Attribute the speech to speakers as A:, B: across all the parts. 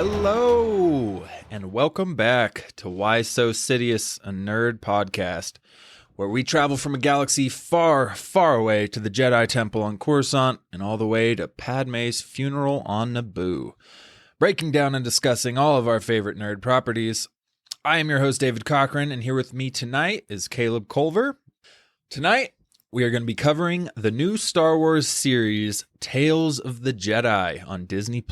A: Hello, and welcome back to Whysosidious, a nerd podcast, where we travel from a galaxy far, far away to the Jedi Temple on Coruscant and all the way to Padme's funeral on Naboo, breaking down and discussing all of our favorite nerd properties. I am your host, David Cochran, and here with me tonight is Caleb Culver. Tonight, we are going to be covering the new Star Wars series, Tales of the Jedi, on Disney+.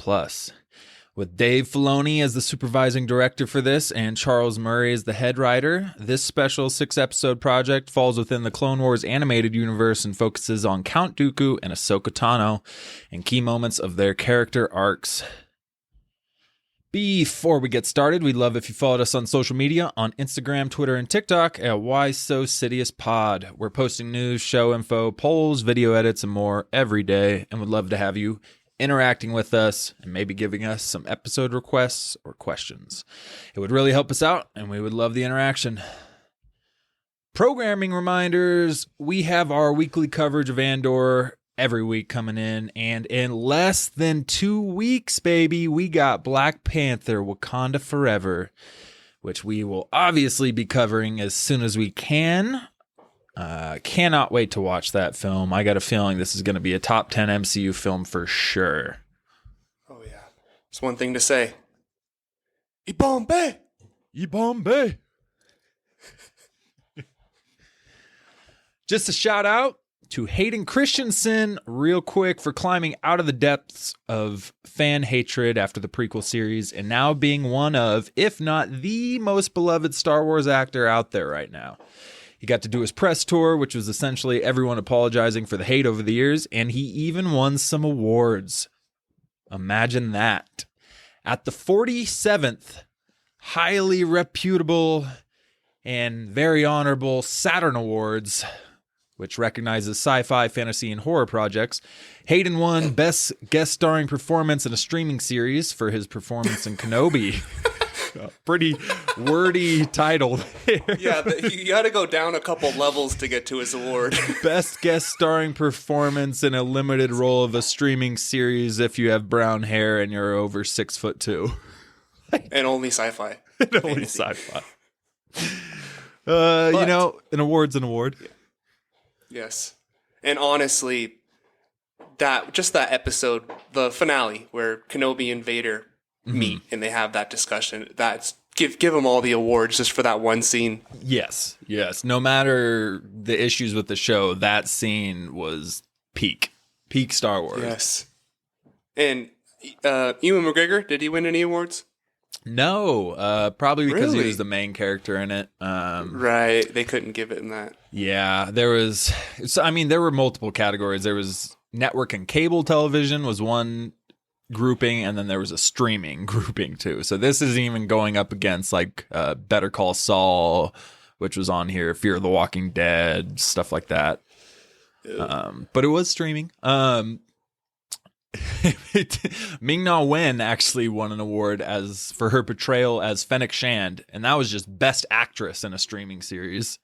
A: With Dave Filoni as the supervising director for this and Charles Murray as the head writer, this special 6-episode project falls within the Clone Wars animated universe and focuses on Count Dooku and Ahsoka Tano and key moments of their character arcs. Before we get started, we'd love if you followed us on social media on Instagram, Twitter, and TikTok at whysosidiouspod. We're posting news, show info, polls, video edits, and more every day, and would love to have you interacting with us and maybe giving us some episode requests or questions. It would really help us out, and we would love the interaction. Programming reminders: we have our weekly coverage of Andor every week coming in, and in less than 2 weeks, baby, we got Black Panther: Wakanda Forever, which we will obviously be covering as soon as we can. Cannot wait to watch that film. I got a feeling this is going to be a top 10 MCU film for sure.
B: Oh, yeah. Just one thing to say. Ibombe!
A: Ibombe! Just a shout out to Hayden Christensen real quick for climbing out of the depths of fan hatred after the prequel series and now being one of, if not the most beloved Star Wars actor out there right now. He got to do his press tour, which was essentially everyone apologizing for the hate over the years, and he even won some awards. Imagine that. At the 47th highly reputable and very honorable Saturn Awards, which recognizes sci-fi, fantasy, and horror projects, Hayden won Best Guest Starring Performance in a Streaming Series for his performance in Kenobi. Pretty wordy title there.
B: Yeah, you got to go down a couple levels to get to his award.
A: Best guest starring performance in a limited role of a streaming series if you have brown hair and you're over 6'2".
B: And only sci-fi.
A: And only sci-fi. You know, an award's an award.
B: Yeah. Yes. And honestly, that episode, the finale, where Kenobi and Vader meet and they have that discussion, that's give them all the awards just for that one scene.
A: Yes. No matter the issues with the show, that scene was peak Star Wars.
B: Yes. And Ewan McGregor, did he win any awards?
A: No, probably because he was the main character in it.
B: Right, they couldn't give it in that.
A: Yeah, there were multiple categories. There was network and cable television was one grouping, and then there was a streaming grouping too. So this isn't even going up against like Better Call Saul, which was on here, Fear of the Walking Dead, stuff like that. But it was streaming. Ming-Na Wen actually won an award for her portrayal as Fennec Shand, and that was just Best Actress in a Streaming Series.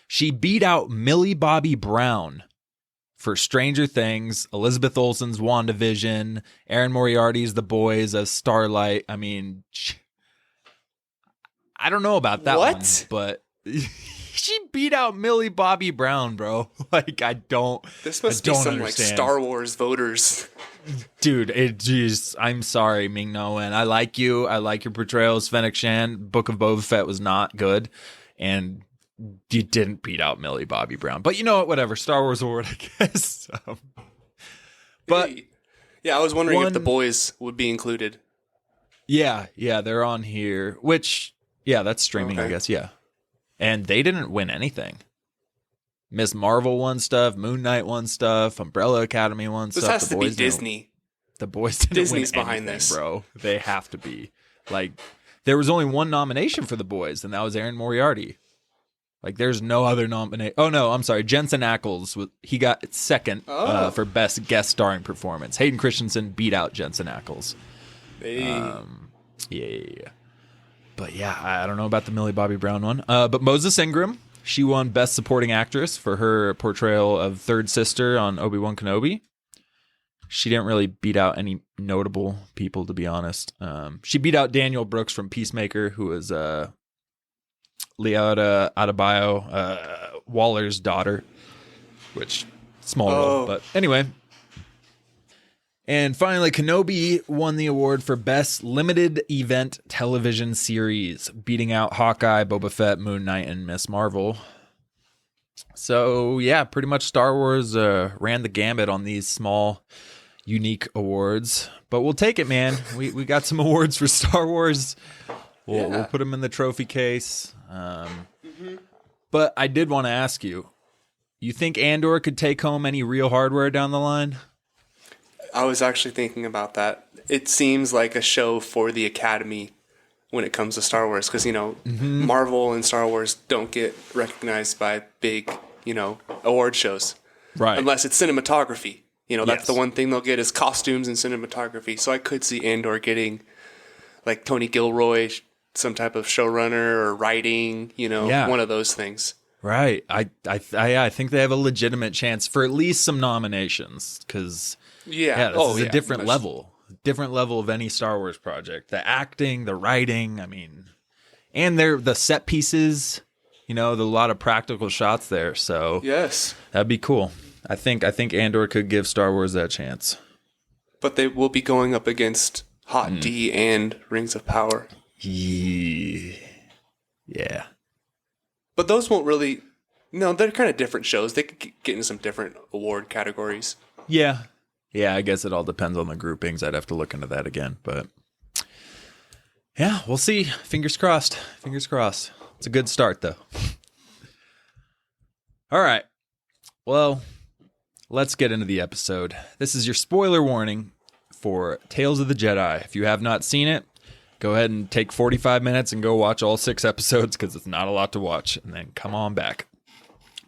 A: She beat out Millie Bobby Brown for Stranger Things, Elizabeth Olsen's WandaVision, Erin Moriarty's The Boys as Starlight. I mean, I don't know about that one, but she beat out Millie Bobby Brown, bro. Like,
B: This must be some understand. Like Star Wars voters.
A: Dude, I'm sorry, Ming-Na Wen. I like you. I like your portrayal as Fennec Shand. Book of Boba Fett was not good, and you didn't beat out Millie Bobby Brown. But you know what? Whatever. Star Wars award, I guess. But
B: yeah, I was wondering if The Boys would be included.
A: Yeah, they're on here. Which, yeah, that's streaming, okay. I guess. Yeah, and they didn't win anything. Miss Marvel won stuff, Moon Knight won stuff, Umbrella Academy won stuff.
B: This has to be Disney.
A: The Boys didn't
B: Disney's
A: win
B: behind
A: anything,
B: this,
A: bro. They have to be. Like, there was only one nomination for The Boys, and that was Erin Moriarty. Like, there's no other nomination. Oh, no, I'm sorry. Jensen Ackles, he got second for Best Guest Starring Performance. Hayden Christensen beat out Jensen Ackles.
B: Hey.
A: Yeah. But yeah, I don't know about the Millie Bobby Brown one. But Moses Ingram, she won Best Supporting Actress for her portrayal of Third Sister on Obi-Wan Kenobi. She didn't really beat out any notable people, to be honest. She beat out Daniel Brooks from Peacemaker, who was Leota Adebayo, Waller's daughter, which small role, but anyway. And finally, Kenobi won the award for Best Limited Event Television Series, beating out Hawkeye, Boba Fett, Moon Knight, and Miss Marvel. So, yeah, pretty much Star Wars ran the gambit on these small, unique awards. But we'll take it, man. We got some awards for Star Wars. We'll put them in the trophy case. But I did want to ask you, you think Andor could take home any real hardware down the line?
B: I was actually thinking about that. It seems like a show for the Academy when it comes to Star Wars, because, Marvel and Star Wars don't get recognized by big, award shows.
A: Right.
B: Unless it's cinematography. That's the one thing they'll get is costumes and cinematography. So I could see Andor getting, like, Tony Gilroy, some type of showrunner or writing, one of those things.
A: Right. I think they have a legitimate chance for at least some nominations, because... Yeah, this is a different level of any Star Wars project. The acting, the writing, and the set pieces, there's a lot of practical shots there. So
B: yes,
A: that'd be cool. I think Andor could give Star Wars that chance.
B: But they will be going up against Hot D and Rings of Power.
A: Yeah.
B: But those won't really... No, they're kind of different shows. They could get into some different award categories.
A: Yeah. Yeah, I guess it all depends on the groupings. I'd have to look into that again. But yeah, we'll see. Fingers crossed. Fingers crossed. It's a good start, though. All right. Well, let's get into the episode. This is your spoiler warning for Tales of the Jedi. If you have not seen it, go ahead and take 45 minutes and go watch all 6 episodes, because it's not a lot to watch, and then come on back.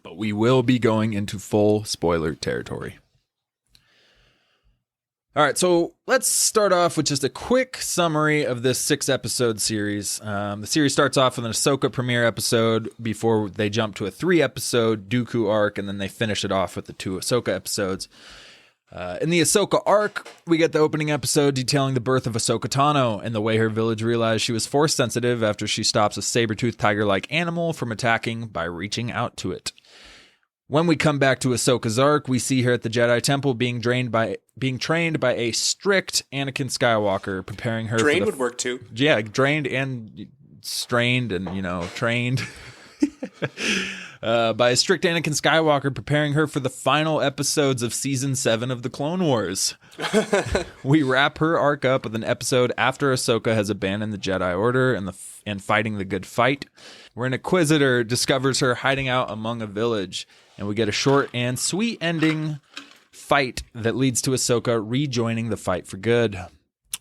A: But we will be going into full spoiler territory. All right, so let's start off with just a quick summary of this 6-episode series. The series starts off with an Ahsoka premiere episode before they jump to a 3-episode Dooku arc, and then they finish it off with the 2 Ahsoka episodes. In the Ahsoka arc, we get the opening episode detailing the birth of Ahsoka Tano and the way her village realized she was force sensitive after she stops a saber-toothed tiger-like animal from attacking by reaching out to it. When we come back to Ahsoka's arc, we see her at the Jedi Temple being trained by a strict Anakin Skywalker, preparing her
B: Drained would work too.
A: Yeah, drained and strained and, trained. By a strict Anakin Skywalker, preparing her for the final episodes of Season 7 of The Clone Wars. We wrap her arc up with an episode after Ahsoka has abandoned the Jedi Order and fighting the good fight, where an Inquisitor discovers her hiding out among a village, and we get a short and sweet ending fight that leads to Ahsoka rejoining the fight for good.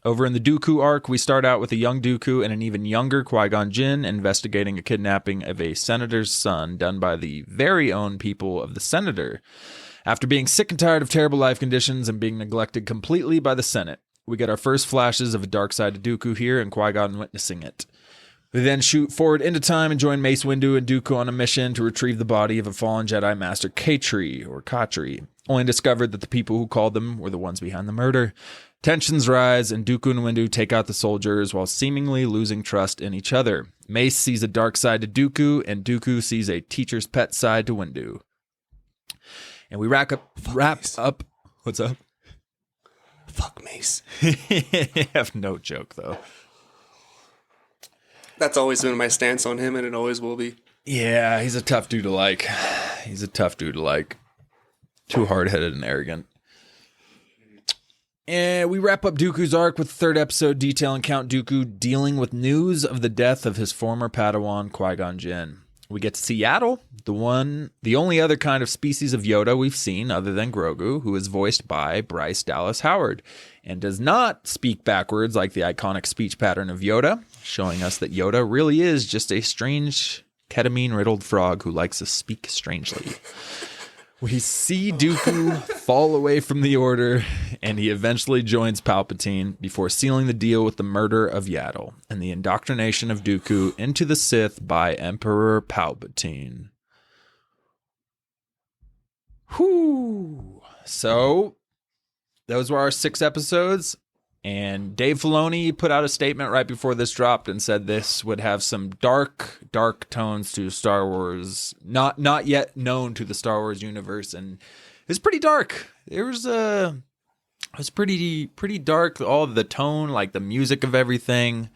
A: Over in the Dooku arc, we start out with a young Dooku and an even younger Qui-Gon Jinn investigating a kidnapping of a senator's son done by the very own people of the senator. After being sick and tired of terrible life conditions and being neglected completely by the Senate, we get our first flashes of a dark side of Dooku here and Qui-Gon witnessing it. We then shoot forward into time and join Mace Windu and Dooku on a mission to retrieve the body of a fallen Jedi Master Khatri, only discovered that the people who called them were the ones behind the murder. Tensions rise, and Dooku and Windu take out the soldiers while seemingly losing trust in each other. Mace sees a dark side to Dooku, and Dooku sees a teacher's pet side to Windu. And we wrap up. What's up?
B: Fuck Mace.
A: I have no joke, though.
B: That's always been my stance on him, and it always will be.
A: Yeah, he's a tough dude to like. Too hard-headed and arrogant. And we wrap up Dooku's arc with the 3rd episode detailing Count Dooku dealing with news of the death of his former Padawan, Qui-Gon Jinn. We get to see Yaddle, the only other kind of species of Yoda we've seen other than Grogu, who is voiced by Bryce Dallas Howard, and does not speak backwards like the iconic speech pattern of Yoda, showing us that Yoda really is just a strange, ketamine-riddled frog who likes to speak strangely. We see Dooku fall away from the Order, and he eventually joins Palpatine before sealing the deal with the murder of Yaddle and the indoctrination of Dooku into the Sith by Emperor Palpatine. Whew. So, those were our 6 episodes. And Dave Filoni put out a statement right before this dropped and said this would have some dark tones to Star Wars, not yet known to the Star Wars universe, and it's pretty dark. It was pretty dark. All of the tone, like the music of everything,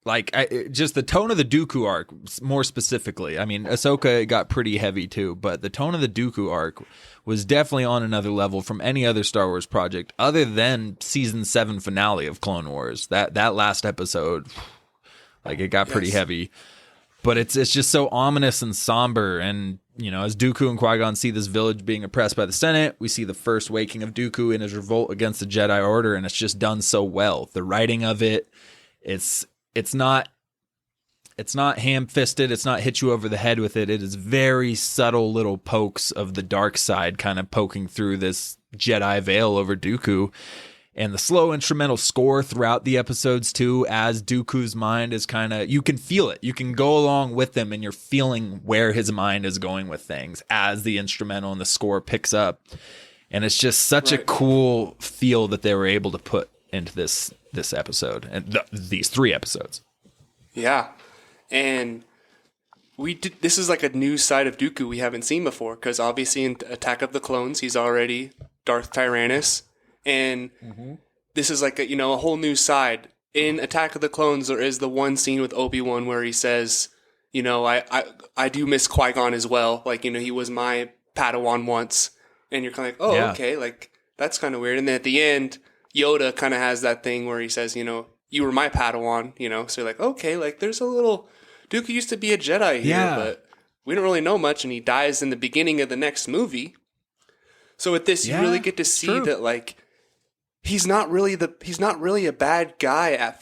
A: like just the tone of the Dooku arc, more specifically. I mean, Ahsoka got pretty heavy too, but the tone of the Dooku arc was definitely on another level from any other Star Wars project other than season 7 finale of Clone Wars. That last episode, like, it got pretty heavy, but it's just so ominous and somber. And, you know, as Dooku and Qui-Gon see this village being oppressed by the Senate, we see the first waking of Dooku in his revolt against the Jedi Order, and it's just done so well. The writing of it, it's not ham-fisted. It's not hit you over the head with it. It is very subtle little pokes of the dark side kind of poking through this Jedi veil over Dooku. And the slow instrumental score throughout the episodes too, as Dooku's mind is kind of, you can feel it. You can go along with him and you're feeling where his mind is going with things as the instrumental and the score picks up. And it's just such a cool feel that they were able to put into this episode and these 3 episodes.
B: Yeah. And this is like a new side of Dooku we haven't seen before, because obviously in Attack of the Clones, he's already Darth Tyrannus. And this is like a whole new side. In Attack of the Clones, there is the one scene with Obi-Wan where he says, you know, I do miss Qui-Gon as well. Like, you know, he was my Padawan once. And you're kind of like, okay, like, that's kind of weird. And then at the end, Yoda kind of has that thing where he says, you know, you were my Padawan, you know. So you're like, okay, like, there's a little... Dooku used to be a Jedi here, but we don't really know much, and he dies in the beginning of the next movie. So with this, you really get to see that, like, he's not really a bad guy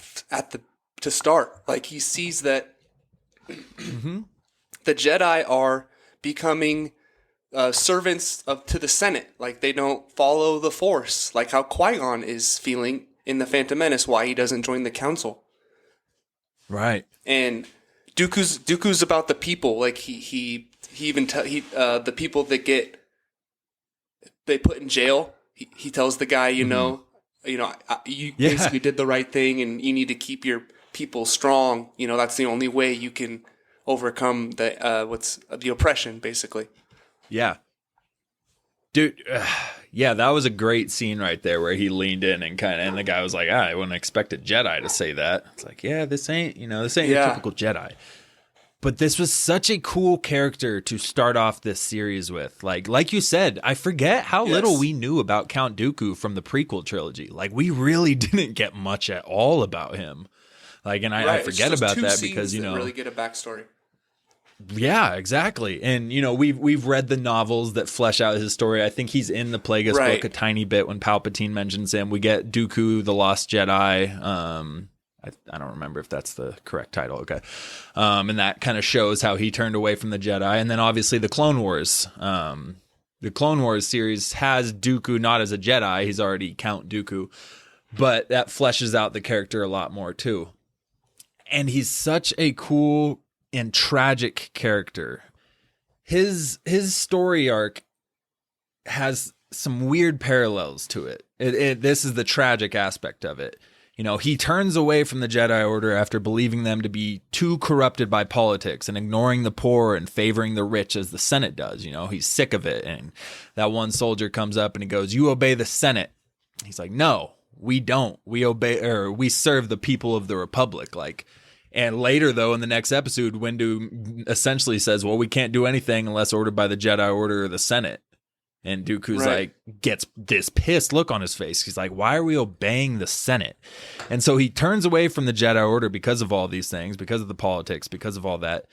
B: to start. Like, he sees that the Jedi are becoming servants to the Senate. Like, they don't follow the Force, like how Qui-Gon is feeling in The Phantom Menace, why he doesn't join the Council.
A: Right.
B: And Dooku's about the people. Like, he even the people that they put in jail. He tells the guy, you basically did the right thing, and you need to keep your people strong. You know, that's the only way you can overcome the oppression, basically.
A: Yeah, dude. That was a great scene right there where he leaned in and the guy was like, I wouldn't expect a Jedi to say that. It's like, this ain't your typical Jedi. But this was such a cool character to start off this series with. Like you said, I forget how little we knew about Count Dooku from the prequel trilogy. Like, we really didn't get much at all about him. Like, and I forget about that because, you know,
B: really get a backstory.
A: Yeah, exactly. And, you know, we've read the novels that flesh out his story. I think he's in the Plagueis book a tiny bit when Palpatine mentions him. We get Dooku, the Lost Jedi. I don't remember if that's the correct title. Okay. And that kind of shows how he turned away from the Jedi. And then obviously the Clone Wars. The Clone Wars series has Dooku not as a Jedi. He's already Count Dooku. But that fleshes out the character a lot more too. And he's such a cool and tragic character. His story arc has some weird parallels to it. This is the tragic aspect of it. You know, he turns away from the Jedi Order after believing them to be too corrupted by politics and ignoring the poor and favoring the rich as the Senate does. You know, he's sick of it. And that one soldier comes up and he goes, "You obey the Senate." He's like, "No, we don't. We serve the people of the Republic." Like, and later, though, in the next episode, Windu essentially says, "Well, we can't do anything unless ordered by the Jedi Order or the Senate." And Dooku's like, gets this pissed look on his face. He's like, why are we obeying the Senate? And so he turns away from the Jedi Order because of all these things, because of the politics, because of all that.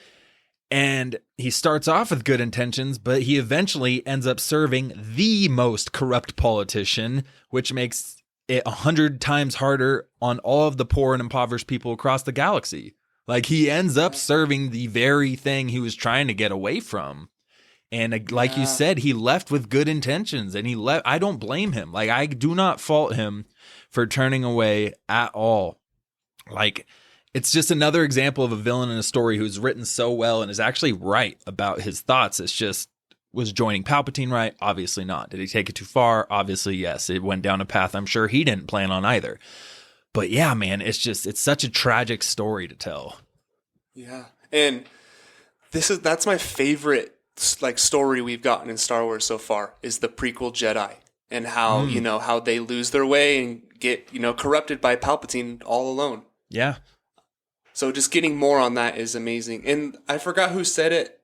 A: And he starts off with good intentions, but he eventually ends up serving the most corrupt politician, which makes it 100 times harder on all of the poor and impoverished people across the galaxy. Like, he ends up serving the very thing he was trying to get away from. And like you said, he left with good intentions, and he left. I don't blame him. Like, I do not fault him for turning away at all. Like, it's just another example of a villain in a story who's written so well and is actually right about his thoughts. It's just Was joining Palpatine right? Obviously not. Did he take it too far? Obviously, yes. It went down a path I'm sure he didn't plan on either. But yeah, man, it's such a tragic story to tell.
B: Yeah. And that's my favorite like story we've gotten in Star Wars so far is the prequel Jedi and how, how they lose their way and get, corrupted by Palpatine all alone.
A: Yeah.
B: So just getting more on that is amazing. And I forgot who said it,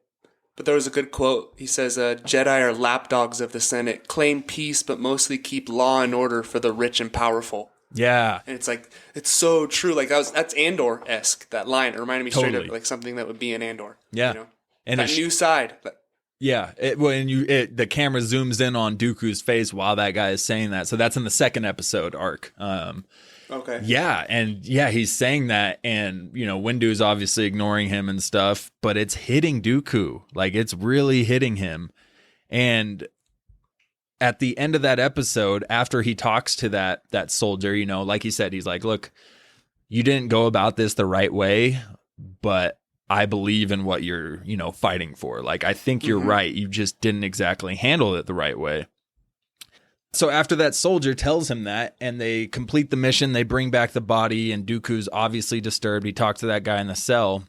B: but there was a good quote. He says, Jedi are lapdogs of the Senate, claim peace, but mostly keep law and order for the rich and powerful.
A: Yeah.
B: And it's like, it's so true. Like that's Andor-esque, that line. It reminded me straight of like something that would be in Andor.
A: Yeah.
B: And that new side.
A: Yeah. The camera zooms in on Dooku's face while that guy is saying that. So that's in the second episode arc.
B: Okay.
A: Yeah, and he's saying that, and Windu's obviously ignoring him and stuff, but it's hitting Dooku, like it's really hitting him. And at the end of that episode, after he talks to that soldier, like he said, he's like, "Look, you didn't go about this the right way, but I believe in what you're, fighting for. Like I think you're right. You just didn't exactly handle it the right way." So after that soldier tells him that and they complete the mission, they bring back the body and Dooku's obviously disturbed. He talks to that guy in the cell.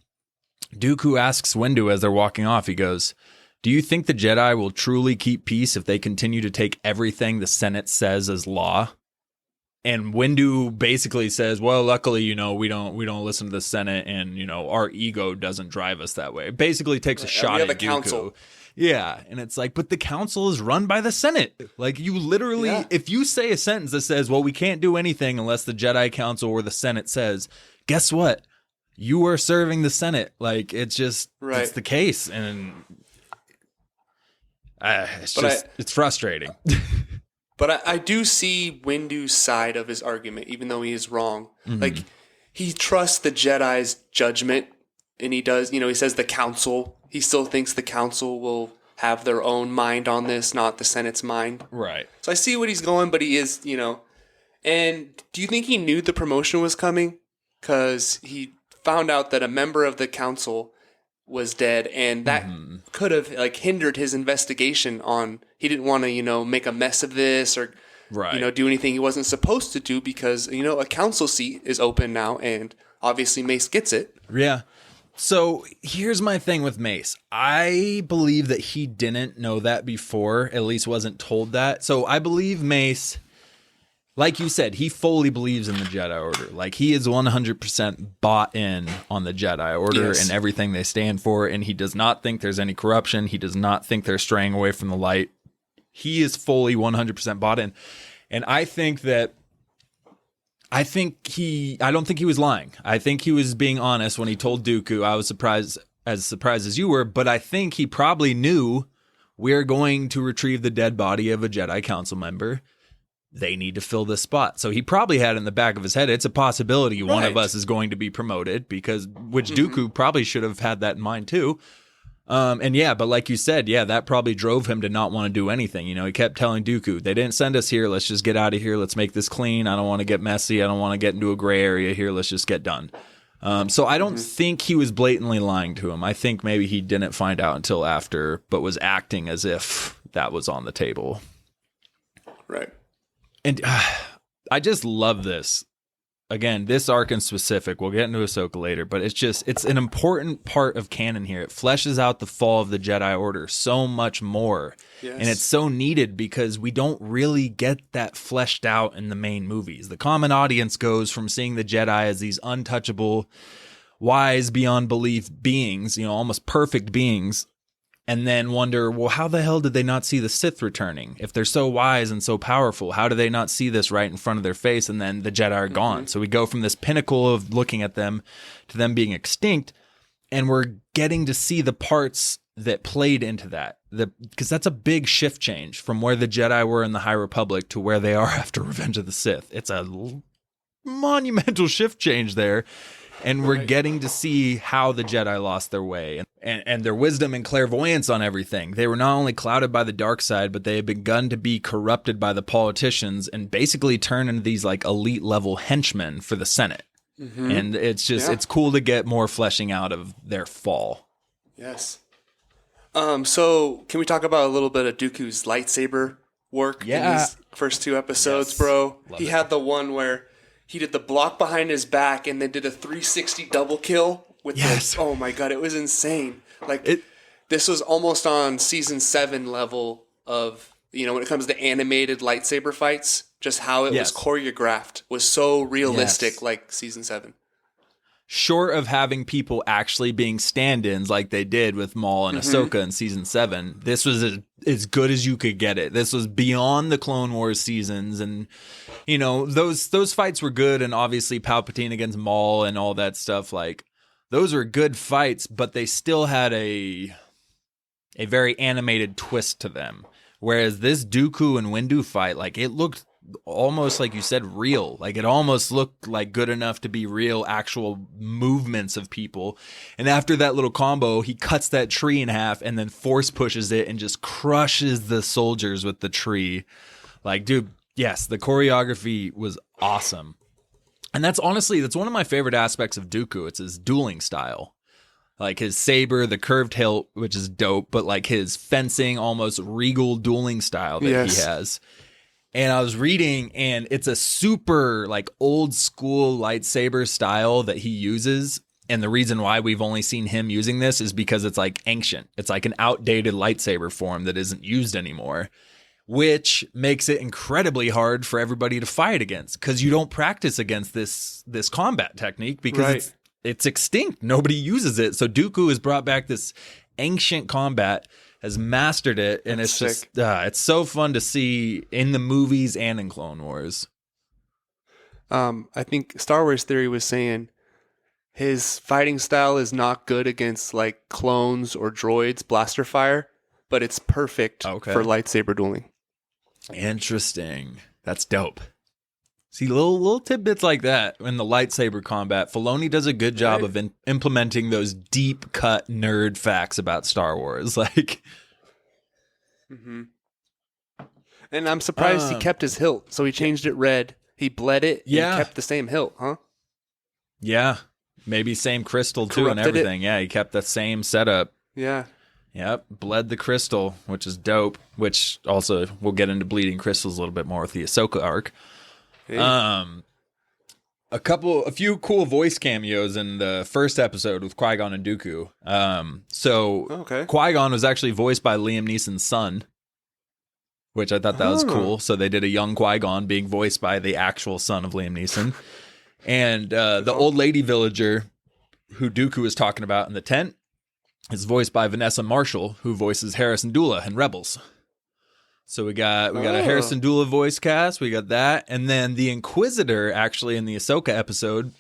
A: Dooku asks Windu as they're walking off, he goes, "Do you think the Jedi will truly keep peace if they continue to take everything the Senate says as law?" And Windu basically says, "Well, luckily, we don't listen to the Senate and, our ego doesn't drive us that way." Basically takes a shot at Dooku. Council. Yeah, and it's like, but the council is run by the Senate. Like you literally, if you say a sentence that says, "Well, we can't do anything unless the Jedi Council or the Senate says," guess what? You are serving the Senate. Like it's just, it's the case. And it's frustrating.
B: But I do see Windu's side of his argument, even though he is wrong. Like he trusts the Jedi's judgment and he does, he says the council. He still thinks the council will have their own mind on this, not the Senate's mind.
A: Right.
B: So I see what he's going, but he is, And do you think he knew the promotion was coming? Because he found out that a member of the council was dead, and that could have hindered his investigation on. He didn't want to, make a mess of this or, do anything he wasn't supposed to do because, a council seat is open now, and obviously Mace gets it.
A: Yeah. So here's my thing with Mace. I believe that he didn't know that before, at least wasn't told that. So I believe Mace, like you said, he fully believes in the Jedi Order. Like he is 100% bought in on the Jedi Order and everything they stand for. And he does not think there's any corruption. He does not think they're straying away from the light. He is fully 100% bought in. And I don't think he was lying. I think he was being honest when he told Dooku. I was surprised as you were, but I think he probably knew we're going to retrieve the dead body of a Jedi Council member. They need to fill this spot. So he probably had in the back of his head, it's a possibility one of us is going to be promoted which Dooku probably should have had that in mind too. But like you said, that probably drove him to not want to do anything. He kept telling Dooku, they didn't send us here. Let's just get out of here. Let's make this clean. I don't want to get messy. I don't want to get into a gray area here. Let's just get done. So I don't think he was blatantly lying to him. I think maybe he didn't find out until after, but was acting as if that was on the table.
B: Right.
A: And I just love this. Again, this arc in specific, we'll get into Ahsoka later, but it's an important part of canon here. It fleshes out the fall of the Jedi Order so much more. Yes. And it's so needed because we don't really get that fleshed out in the main movies. The common audience goes from seeing the Jedi as these untouchable, wise beyond belief beings, almost perfect beings, and then wonder, well, how the hell did they not see the Sith returning? If they're so wise and so powerful, how do they not see this right in front of their face? And then the Jedi are gone. So we go from this pinnacle of looking at them to them being extinct, and we're getting to see the parts that played into that. Because that's a big shift change from where the Jedi were in the High Republic to where they are after Revenge of the Sith. It's a monumental shift change there. And we're getting to see how the Jedi lost their way and their wisdom and clairvoyance on everything. They were not only clouded by the dark side, but they had begun to be corrupted by the politicians and basically turn into these elite level henchmen for the Senate. And it's just, it's cool to get more fleshing out of their fall.
B: Yes. So can we talk about a little bit of Dooku's lightsaber work in these first 2 episodes,
A: Yes.
B: bro?
A: Love
B: He
A: it.
B: had the one where he did the block behind his back and then did a 360 double kill with
A: Yes.
B: oh my god, it was insane. Like
A: It-
B: this was almost on season 7 level of, when it comes to animated lightsaber fights, just how it
A: Yes.
B: was choreographed was so realistic,
A: Yes.
B: like season 7.
A: Short of having people actually being stand-ins like they did with Maul and Ahsoka in season 7, this was as good as you could get it. This was beyond the Clone Wars seasons, and those fights were good, and obviously Palpatine against Maul and all that stuff, like those were good fights, but they still had a very animated twist to them. Whereas this Dooku and Windu fight, like it looked almost like you said real. Like it almost looked like good enough to be real actual movements of people. And after that little combo, he cuts that tree in half and then force pushes it and just crushes the soldiers with the tree. Like, dude, yes, the choreography was awesome. And that's one of my favorite aspects of Dooku. It's his dueling style. Like his saber, the curved hilt, which is dope, but like his fencing, almost regal dueling style that he has. And I was reading, and it's a super like old school lightsaber style that he uses. And the reason why we've only seen him using this is because it's like ancient. It's like an outdated lightsaber form that isn't used anymore, which makes it incredibly hard for everybody to fight against because you don't practice against this combat technique because it's extinct. Nobody uses it. So Dooku has brought back this ancient combat, has mastered it, and it's
B: sick.
A: just it's so fun to see in the movies and in Clone Wars.
B: I think Star Wars Theory was saying his fighting style is not good against like clones or droids blaster fire, but it's perfect for lightsaber dueling.
A: Interesting. That's dope. See, little tidbits like that in the lightsaber combat. Filoni does a good job of implementing those deep cut nerd facts about Star Wars. Like,
B: And I'm surprised he kept his hilt. So he changed it red. He bled it and kept the same hilt, huh?
A: Yeah. Maybe same crystal too and everything. Yeah, he kept the same setup.
B: Yeah.
A: Yep, bled the crystal, which is dope, which also we'll get into bleeding crystals a little bit more with the Ahsoka arc. Hey. A few cool voice cameos in the first episode with Qui-Gon and Dooku. Qui-Gon was actually voiced by Liam Neeson's son, which I thought that was cool. So they did a young Qui-Gon being voiced by the actual son of Liam Neeson. And the old lady villager who Dooku is talking about in the tent is voiced by Vanessa Marshall, who voices Harrison Dula in Rebels. So we got a Harrison Dula voice cast. We got that. And then the Inquisitor, actually, in the Ahsoka episode,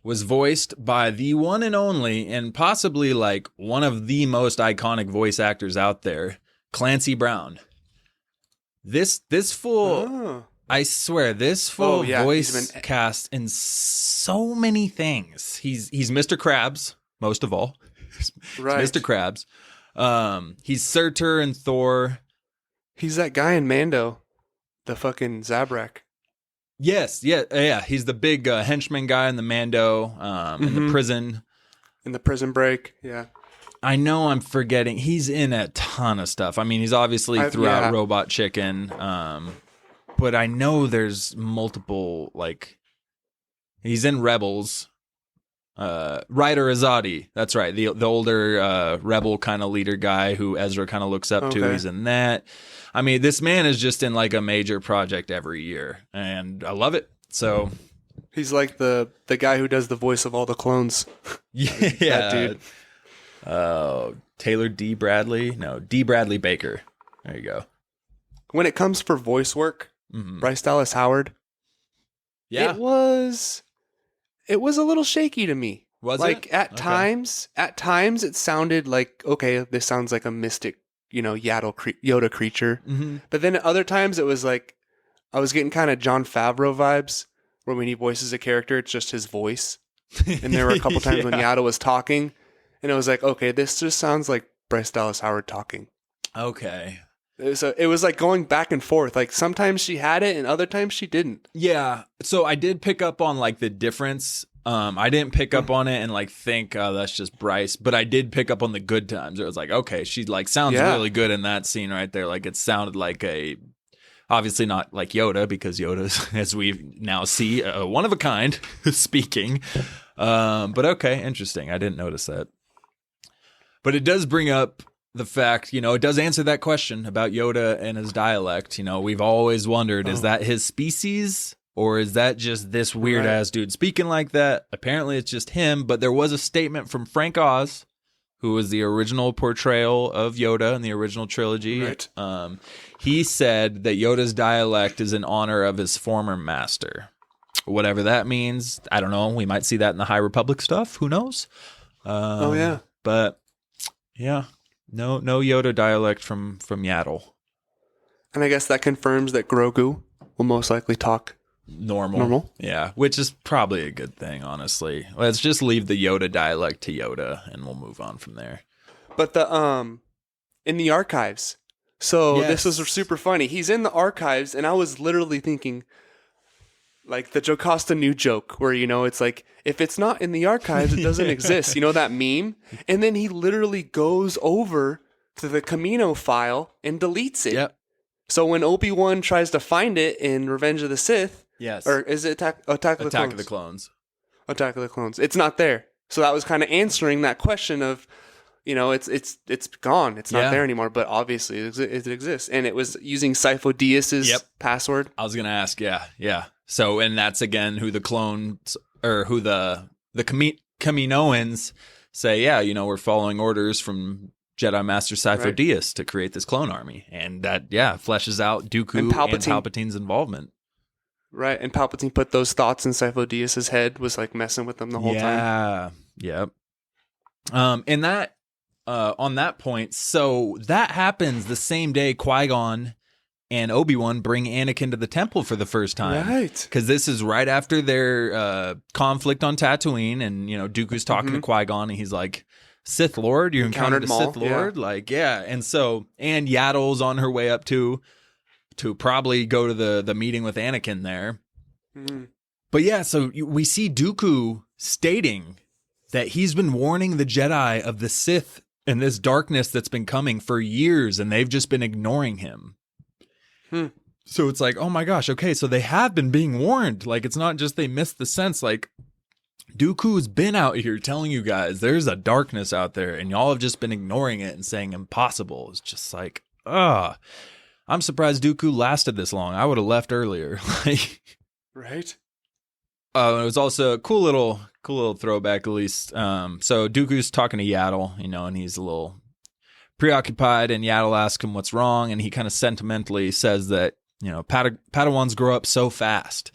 A: was voiced by the one and only, and possibly like one of the most iconic voice actors out there, Clancy Brown. This full, I swear, this full voice cast in so many things. He's Mr. Krabs, most of all.
B: Right.
A: Mr. Krabs. He's Surtur in Thor.
B: He's that guy in Mando, the fucking Zabrak.
A: Yes, yeah. He's the big henchman guy in the Mando, in the prison.
B: In the prison break, yeah.
A: I know I'm forgetting. He's in a ton of stuff. I mean, he's obviously throughout Robot Chicken, but I know there's multiple, like, he's in Rebels. Ryder Azadi, that's right, the older rebel kind of leader guy who Ezra kind of looks up to. He's in that. I mean, this man is just in like a major project every year, and I love it. So
B: he's like the guy who does the voice of all the clones.
A: Yeah,
B: that dude.
A: Taylor D. Bradley, no, D. Bradley Baker. There you go.
B: When it comes for voice work, Bryce Dallas Howard, it was a little shaky to me.
A: Was
B: like
A: it?
B: At times it sounded like, okay, this sounds like a mystic, Yoda creature. But then at other times it was like I was getting kind of Jon Favreau vibes, where when he voices a character, it's just his voice. And there were a couple times when Yoda was talking, and it was like, okay, this just sounds like Bryce Dallas Howard talking.
A: Okay.
B: It was like going back and forth. Like sometimes she had it and other times she didn't.
A: Yeah. So I did pick up on like the difference I didn't pick up on it and like think, oh, that's just Bryce, but I did pick up on the good times. It was like, okay, she like sounds really good in that scene right there. Like it sounded like obviously not like Yoda, because Yoda's, as we now see, one of a kind speaking. But okay, interesting. I didn't notice that. But it does bring up the fact, it does answer that question about Yoda and his dialect. We've always wondered, is that his species? Or is that just this weird-ass dude speaking like that? Apparently, it's just him, but there was a statement from Frank Oz, who was the original portrayal of Yoda in the original trilogy.
B: Right.
A: He said that Yoda's dialect is in honor of his former master. Whatever that means, I don't know. We might see that in the High Republic stuff. Who knows? But, yeah, no Yoda dialect from Yaddle.
B: And I guess that confirms that Grogu will most likely talk normal.
A: Yeah, which is probably a good thing, honestly. Let's just leave the Yoda dialect to Yoda and we'll move on from there.
B: But in the archives. So this was super funny. He's in the archives and I was literally thinking like the Jocasta Nu joke where it's like, if it's not in the archives, it doesn't exist. That meme? And then he literally goes over to the Camino file and deletes it.
A: Yep.
B: So when Obi-Wan tries to find it in Revenge of the Sith,
A: yes,
B: or is it Attack of the Clones? Attack of the Clones. It's not there. So that was kind of answering that question of, it's gone. It's not there anymore. But obviously it exists, and it was using Sifo-Dyas's password.
A: I was gonna ask, yeah. So, and that's again who the clones or who the Kaminoans say. Yeah, we're following orders from Jedi Master Sifo-Dyas to create this clone army, and that fleshes out Dooku and Palpatine's involvement.
B: Right, and Palpatine put those thoughts in Sifo-Dyas's head, was like messing with them the whole time.
A: Yeah, yep. And that, on that point, so that happens the same day Qui-Gon and Obi-Wan bring Anakin to the temple for the first time.
B: Right.
A: Because this is right after their conflict on Tatooine, and, Dooku's talking to Qui-Gon, and he's like, Sith Lord? You encountered a Sith Lord? Yeah. And so, and Yaddle's on her way up to probably go to the meeting with Anakin there. Mm. But yeah, so we see Dooku stating that he's been warning the Jedi of the Sith and this darkness that's been coming for years, and they've just been ignoring him. So it's like, oh my gosh, okay, so they have been being warned. Like, it's not just they missed the sense. Like, Dooku's been out here telling you guys there's a darkness out there, and y'all have just been ignoring it and saying impossible. It's just like, I'm surprised Dooku lasted this long. I would have left earlier.
B: Right.
A: It was also a cool little throwback, at least. So Dooku's talking to Yaddle, and he's a little preoccupied, and Yaddle asks him what's wrong, and he kind of sentimentally says that, Padawans grow up so fast.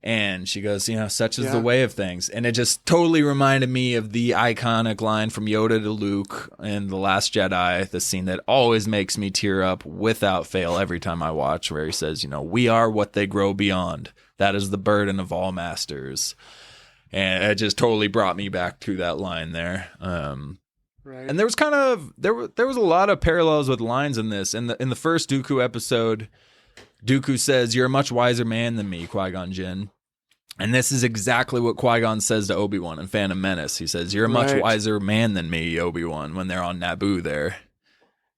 A: And she goes, such is the way of things. And it just totally reminded me of the iconic line from Yoda to Luke in The Last Jedi, the scene that always makes me tear up without fail every time I watch, where he says, we are what they grow beyond. That is the burden of all masters. And it just totally brought me back to that line there.
B: Right.
A: And there was there was a lot of parallels with lines in this. In the first Dooku episode, Dooku says, "You're a much wiser man than me, Qui-Gon Jinn." And this is exactly what Qui-Gon says to Obi-Wan in Phantom Menace. He says, "You're a much wiser man than me, Obi-Wan," when they're on Naboo there.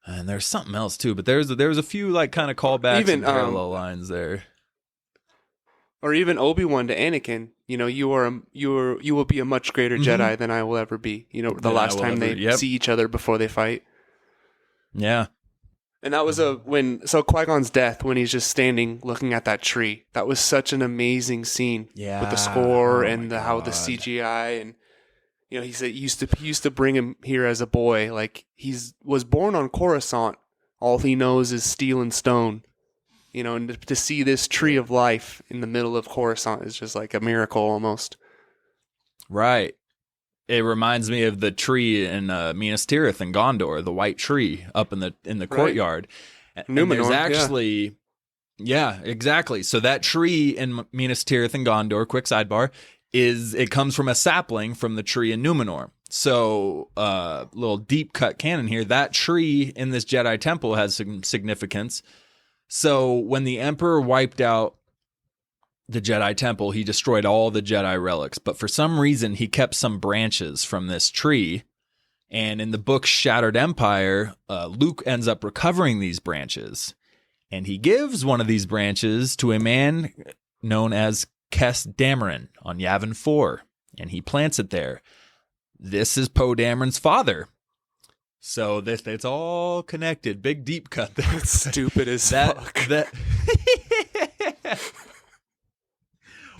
A: And there's something else too, but there was a few like kind of callbacks and parallel lines there.
B: Or even Obi-Wan to Anakin, you will be a much greater Jedi than I will ever be. The last time they see each other before they fight.
A: Yeah.
B: And that was Qui-Gon's death, when he's just standing looking at that tree. That was such an amazing scene.
A: Yeah.
B: With the score and how the CGI, and he said he used to bring him here as a boy. Like, was born on Coruscant. All he knows is steel and stone. And to see this tree of life in the middle of Coruscant is just like a miracle almost.
A: Right. It reminds me of the tree in Minas Tirith and Gondor, the white tree up in the courtyard.
B: Numenor,
A: there's actually, yeah, exactly. So that tree in Minas Tirith and Gondor, quick sidebar, it comes from a sapling from the tree in Numenor. So, little deep cut canon here. That tree in this Jedi temple has some significance. So when the Emperor wiped out the Jedi Temple, he destroyed all the Jedi relics. But for some reason, he kept some branches from this tree. And in the book Shattered Empire, Luke ends up recovering these branches. And he gives one of these branches to a man known as Kes Dameron on Yavin 4. And he plants it there. This is Poe Dameron's father. So it's all connected. Big deep cut there.
B: That's stupid as fuck.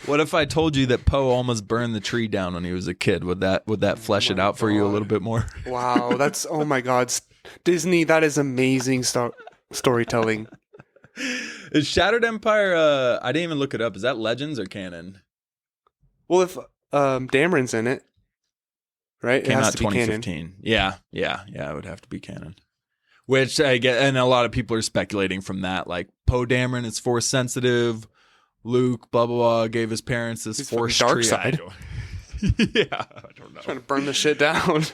A: What if I told you that Poe almost burned the tree down when he was a kid? Would that flesh it out for you a little bit more?
B: Wow, that's, oh my God. Disney, that is amazing storytelling.
A: Is Shattered Empire, I didn't even look it up. Is that Legends or canon?
B: Well, if Dameron's in it, right?
A: Came out 2015. Yeah, it would have to be canon. Which I get, and a lot of people are speculating from that, like Poe Dameron is force sensitive. Luke, blah, blah, blah, gave his parents this force
B: dark
A: tree.
B: side.
A: I don't know.
B: Trying to burn the shit down.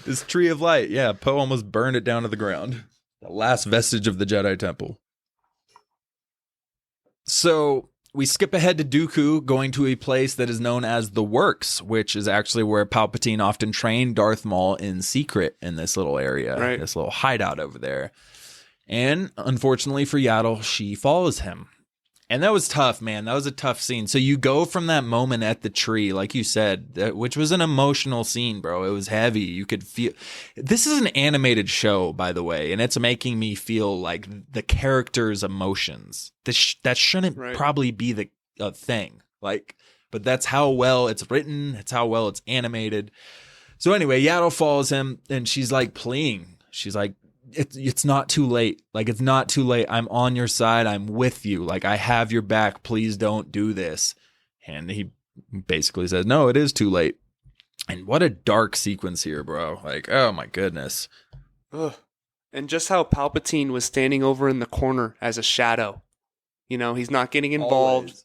A: This tree of light. Yeah, Poe almost burned it down to the ground. The last vestige of the Jedi Temple. So we skip ahead to Dooku, going to a place that is known as the Works, which is actually where Palpatine often trained Darth Maul in secret in this little area,
B: right.
A: This little hideout over there. And unfortunately for Yaddle, she follows him. And that was tough, man. That was a tough scene. So you go from that moment at the tree, like you said, which was an emotional scene, bro. It was heavy. You could feel. This is an animated show, by the way, and it's making me feel like the characters' emotions. That shouldn't probably be the thing. Like, but that's how well it's written. It's how well it's animated. So anyway, Yaddle follows him, and she's like pleading. She's like, it's not too late. Like, it's not too late. I'm on your side. I'm with you. Like, I have your back. Please don't do this. And he basically says, no, it is too late. And what a dark sequence here, bro. Like, oh my goodness.
B: Ugh. And just how Palpatine was standing over in the corner as a shadow. You know, he's not getting involved.
A: Always.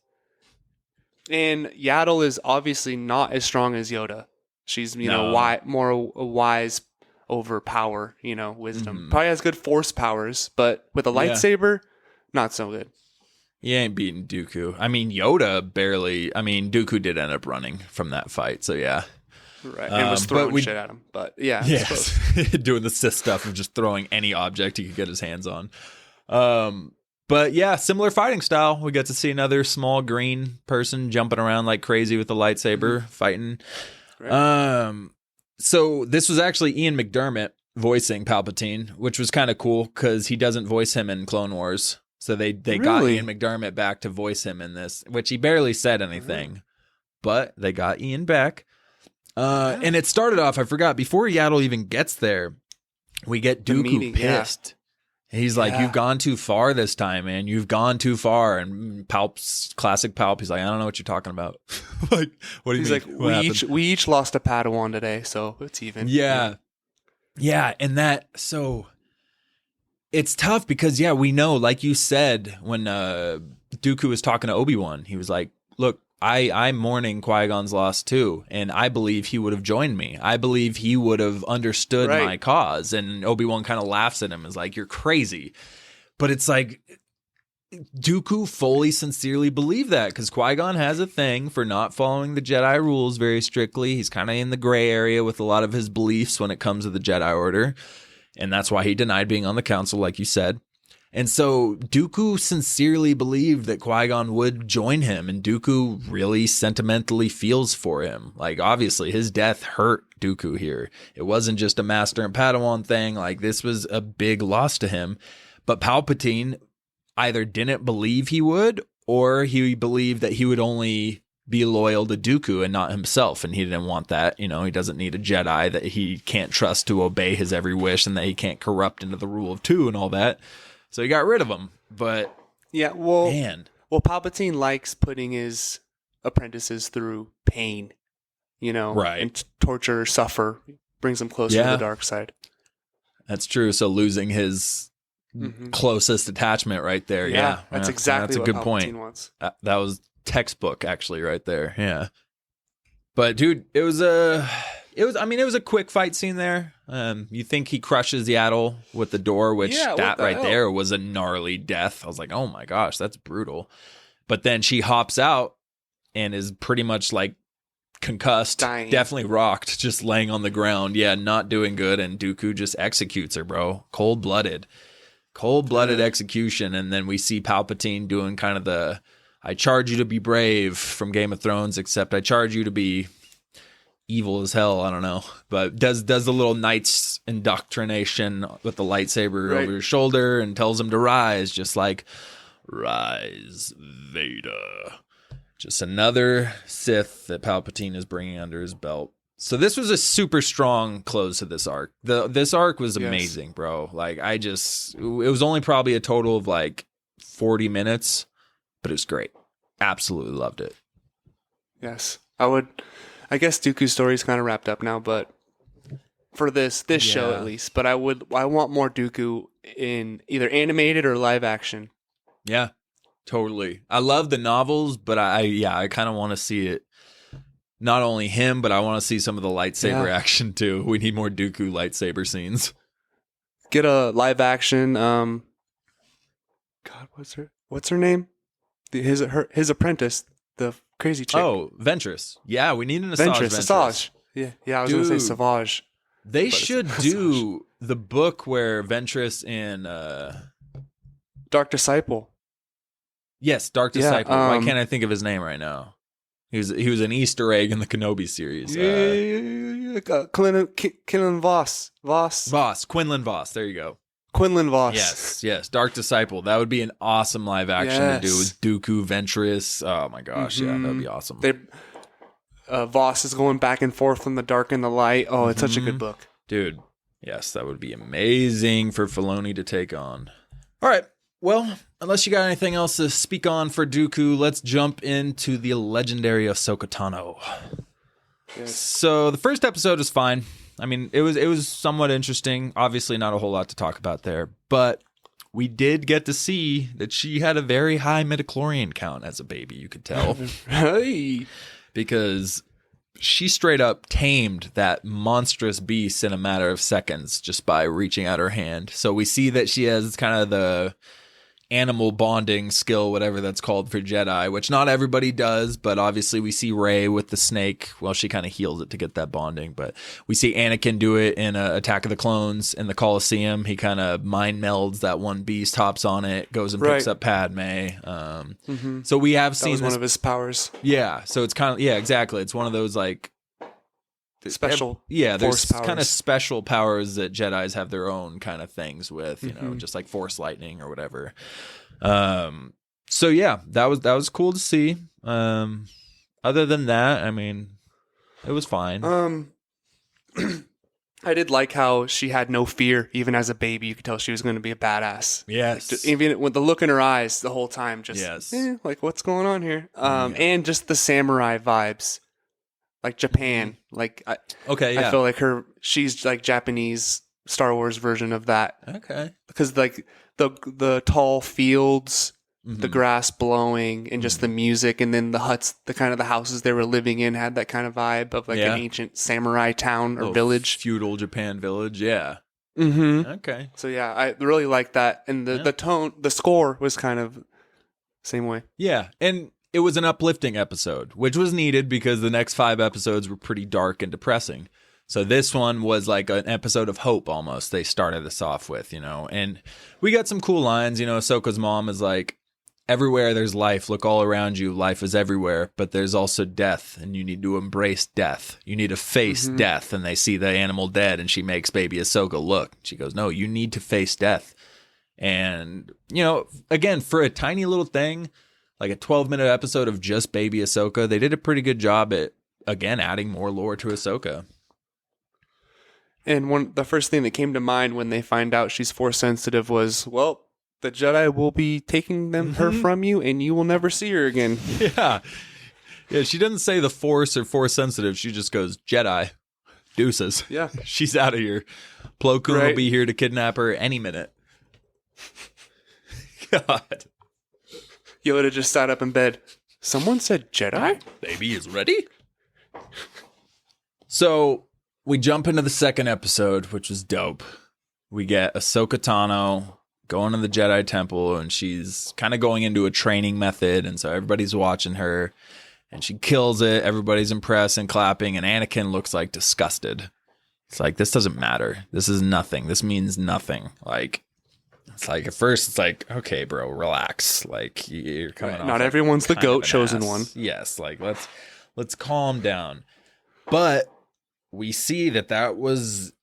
B: And Yaddle is obviously not as strong as Yoda. She's, know, more wise over power, wisdom.
A: Mm-hmm.
B: Probably has good force powers, but with a lightsaber, not so good.
A: He ain't beating Dooku. I mean, Yoda barely. I mean, Dooku did end up running from that fight, so yeah.
B: Right, and was throwing shit at him, but yeah.
A: Yes, doing the Sith stuff of just throwing any object he could get his hands on. But yeah, similar fighting style. We get to see another small green person jumping around like crazy with a lightsaber, fighting. Right. So this was actually Ian McDermott voicing Palpatine, which was kind of cool because he doesn't voice him in Clone Wars. So they got Ian McDermott back to voice him in this, which he barely said anything, but they got Ian back. And it started off, I forgot, before Yaddle even gets there, we get Dooku pissed. Yeah. He's like, you've gone too far this time, man. You've gone too far. And Palp's classic Palp, he's like, I don't know what you're talking about. Like, what do you mean?
B: He's like, we each lost a Padawan today, so it's even.
A: Yeah. And so it's tough because, we know, like you said, when Dooku was talking to Obi-Wan, he was like, look, I'm mourning Qui-Gon's loss too, and I believe he would have joined me. I believe he would have understood my cause. And Obi-Wan kind of laughs at him, is like, you're crazy. But it's like, Dooku fully, sincerely believed that, because Qui-Gon has a thing for not following the Jedi rules very strictly. He's kind of in the gray area with a lot of his beliefs when it comes to the Jedi Order, and that's why he denied being on the council, like you said. And so Dooku sincerely believed that Qui-Gon would join him, and Dooku really sentimentally feels for him. Like, obviously, his death hurt Dooku here. It wasn't just a Master and Padawan thing. Like, this was a big loss to him. But Palpatine either didn't believe he would, or he believed that he would only be loyal to Dooku and not himself, and he didn't want that. He doesn't need a Jedi that he can't trust to obey his every wish and that he can't corrupt into the rule of two and all that. So he got rid of him, but man.
B: Well, Palpatine likes putting his apprentices through pain, and torture, suffer, brings them closer to the dark side.
A: That's true. So losing his closest attachment right there. Yeah,
B: that's exactly what Palpatine wants.
A: That was textbook actually right there. Yeah. But dude, it was a It was a quick fight scene there. You think he crushes Yaddle with the door, which that right there was a gnarly death. I was like, oh my gosh, that's brutal. But then she hops out and is pretty much like concussed,
B: dying.
A: Definitely rocked, just laying on the ground. Yeah, not doing good. And Dooku just executes her, bro. Cold-blooded execution. And then we see Palpatine doing kind of the, I charge you to be brave from Game of Thrones, except I charge you to be evil as hell. I don't know, but does the little knight's indoctrination with the lightsaber over his shoulder and tells him to rise, just like, rise, Vader. Just another Sith that Palpatine is bringing under his belt. So this was a super strong close to this arc. This arc was amazing, bro. Like, it was only probably a total of like 40 minutes, but it was great. Absolutely loved it.
B: Yes. I guess Dooku's story is kind of wrapped up now, but for this show at least. But I want more Dooku in either animated or live action.
A: Yeah, totally. I love the novels, but I kind of want to see it. Not only him, but I want to see some of the lightsaber action too. We need more Dooku lightsaber scenes.
B: Get a live action. God, what's her name? His apprentice, the crazy chick.
A: Oh, Ventress. Yeah, we need an Ventress.
B: Yeah, I was going to say Savage.
A: They should do the book where Ventress and
B: Dark Disciple.
A: Yes, Dark Disciple. Why can't I think of his name right now? He was an Easter egg in the Kenobi series.
B: Quinlan Voss.
A: Quinlan Voss. There you go.
B: Quinlan Voss.
A: Yes. Dark Disciple. That would be an awesome live action to do with Dooku, Ventress. Oh my gosh, yeah, that would be awesome.
B: Voss is going back and forth from the dark and the light. Oh, it's such a good book.
A: Dude, yes, that would be amazing for Filoni to take on. All right, well, unless you got anything else to speak on for Dooku, let's jump into the legendary Ahsoka Tano. Yes. So the first episode was fine. I mean, it was somewhat interesting. Obviously, not a whole lot to talk about there, but we did get to see that she had a very high midichlorian count as a baby. You could tell, because she straight up tamed that monstrous beast in a matter of seconds just by reaching out her hand. So we see that she has kind of the animal bonding skill, whatever that's called for Jedi, which not everybody does, but obviously we see Rey with the snake. Well, she kind of heals it to get that bonding, but we see Anakin do it in Attack of the Clones in the Coliseum. He kind of mind melds that one beast, hops on it, goes and picks up Padme. So we have seen
B: one of his powers.
A: Yeah, so it's kind of, exactly. It's one of those like
B: special
A: there's kind of special powers that Jedis have their own kind of things with, you know, just like Force lightning or whatever. So yeah, that was cool to see. Other than that, I mean, it was fine.
B: I did like how she had no fear. Even as a baby, you could tell she was going to be a badass.
A: Yes.
B: Like, even with the look in her eyes the whole time, just like, what's going on here? And just the samurai vibes. Like Japan, like I feel like she's like Japanese Star Wars version of that.
A: Okay,
B: because like the tall fields, the grass blowing, and just the music, and then the huts, the kind of the houses they were living in had that kind of vibe of like an ancient samurai town or village,
A: feudal Japan village. Yeah.
B: Okay. So yeah, I really like that, and the tone, the score was kind of same way.
A: Yeah, and it was an uplifting episode, which was needed because the next 5 episodes were pretty dark and depressing. So this one was like an episode of hope almost. They started us off with, you know, and we got some cool lines. You know, Ahsoka's mom is like, everywhere there's life, look all around you. Life is everywhere, but there's also death, and you need to embrace death. You need to face death. And they see the animal dead, and she makes baby Ahsoka look. She goes, no, you need to face death. And, you know, again, for a tiny little thing, like a 12-minute episode of just baby Ahsoka, they did a pretty good job at, again, adding more lore to Ahsoka.
B: And the first thing that came to mind when they find out she's Force sensitive was, well, the Jedi will be taking her from you, and you will never see her again.
A: Yeah, she doesn't say the Force or Force sensitive. She just goes, Jedi, deuces.
B: Yeah.
A: She's out of here. Plo Koon will be here to kidnap her any minute. God.
B: Yoda just sat up in bed. Someone said Jedi?
A: Baby is ready? So we jump into the second episode, which was dope. We get Ahsoka Tano going to the Jedi Temple, and she's kind of going into a training method, and so everybody's watching her, and she kills it. Everybody's impressed and clapping, and Anakin looks like disgusted. It's like, this doesn't matter. This is nothing. This means nothing. Like, it's like, at first, it's like, okay, bro, relax. Like, you're coming off.
B: Not everyone's the GOAT chosen
A: ass.
B: one.
A: Yes, like, let's calm down. But we see that was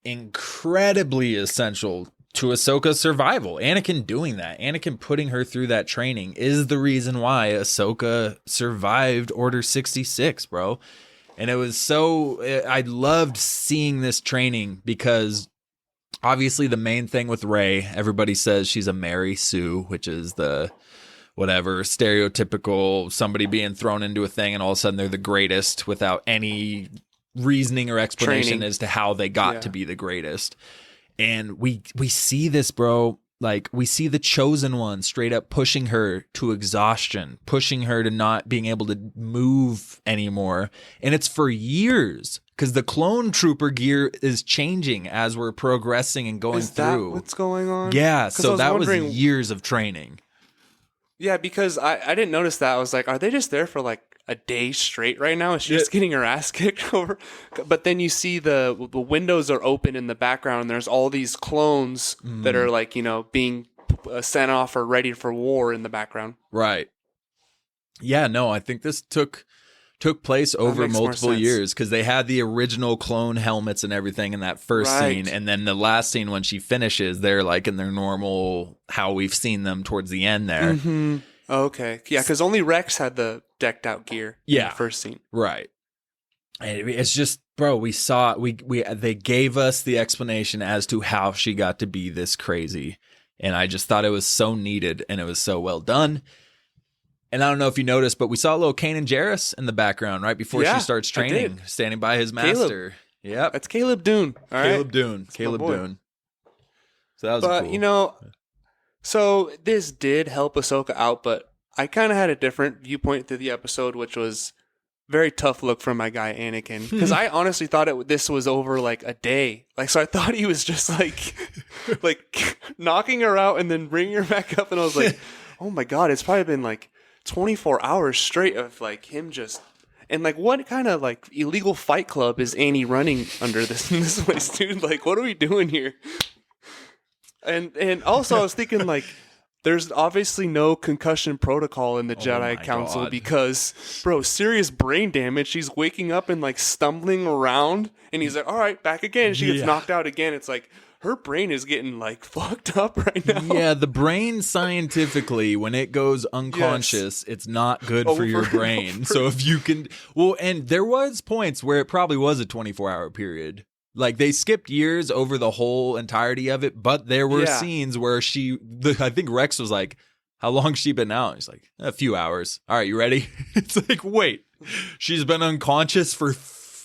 A: incredibly essential to Ahsoka's survival. Anakin doing that, Anakin putting her through that training is the reason why Ahsoka survived Order 66, bro. And it was I loved seeing this training because obviously the main thing with Rey, everybody says she's a Mary Sue, which is the whatever stereotypical somebody being thrown into a thing and all of a sudden they're the greatest without any reasoning or explanation as to how they got to be the greatest. And we see this, bro. Like, we see the chosen one straight up pushing her to exhaustion, pushing her to not being able to move anymore. And it's for years because the clone trooper gear is changing as we're progressing and going through.
B: What's going on?
A: Yeah. So that was years of training.
B: Yeah, because I didn't notice that. I was like, are they just there for like a day straight right now? Is she just getting her ass kicked over? But then you see the windows are open in the background and there's all these clones that are like, being sent off or ready for war in the background.
A: Right. Yeah, no, I think this took place over multiple years because they had the original clone helmets and everything in that first scene. And then the last scene when she finishes, they're like in their normal, how we've seen them towards the end there.
B: Mm-hmm. Okay. Yeah, because only Rex had the decked out gear in the first scene.
A: Right. And it's just, bro, they gave us the explanation as to how she got to be this crazy. And I just thought it was so needed and it was so well done. And I don't know if you noticed, but we saw a little Kanan Jarrus in the background right before she starts training, standing by his master. Yep.
B: That's Caleb Dune. All right.
A: Caleb Dune. So that was cool.
B: So this did help Ahsoka out, but I kind of had a different viewpoint through the episode, which was very tough look from my guy Anakin. Because I honestly thought this was over like a day. Like, so I thought he was just like knocking her out and then bringing her back up. And I was like, oh my God, it's probably been like 24 hours straight of like him just... And like, what kind of like illegal fight club is Annie running under this place, dude? Like, what are we doing here? And also I was thinking like, there's obviously no concussion protocol in the Jedi Council because, bro, serious brain damage. She's waking up and like stumbling around and he's like, all right, back again. She gets knocked out again. It's like, her brain is getting like fucked up right now.
A: Yeah, the brain scientifically, when it goes unconscious, it's not good for your brain. So if you can, and there was points where it probably was a 24-hour period. Like, they skipped years over the whole entirety of it, but there were scenes where I think Rex was like, how long's she been out? He's like, a few hours. All right, you ready? It's like, wait, she's been unconscious for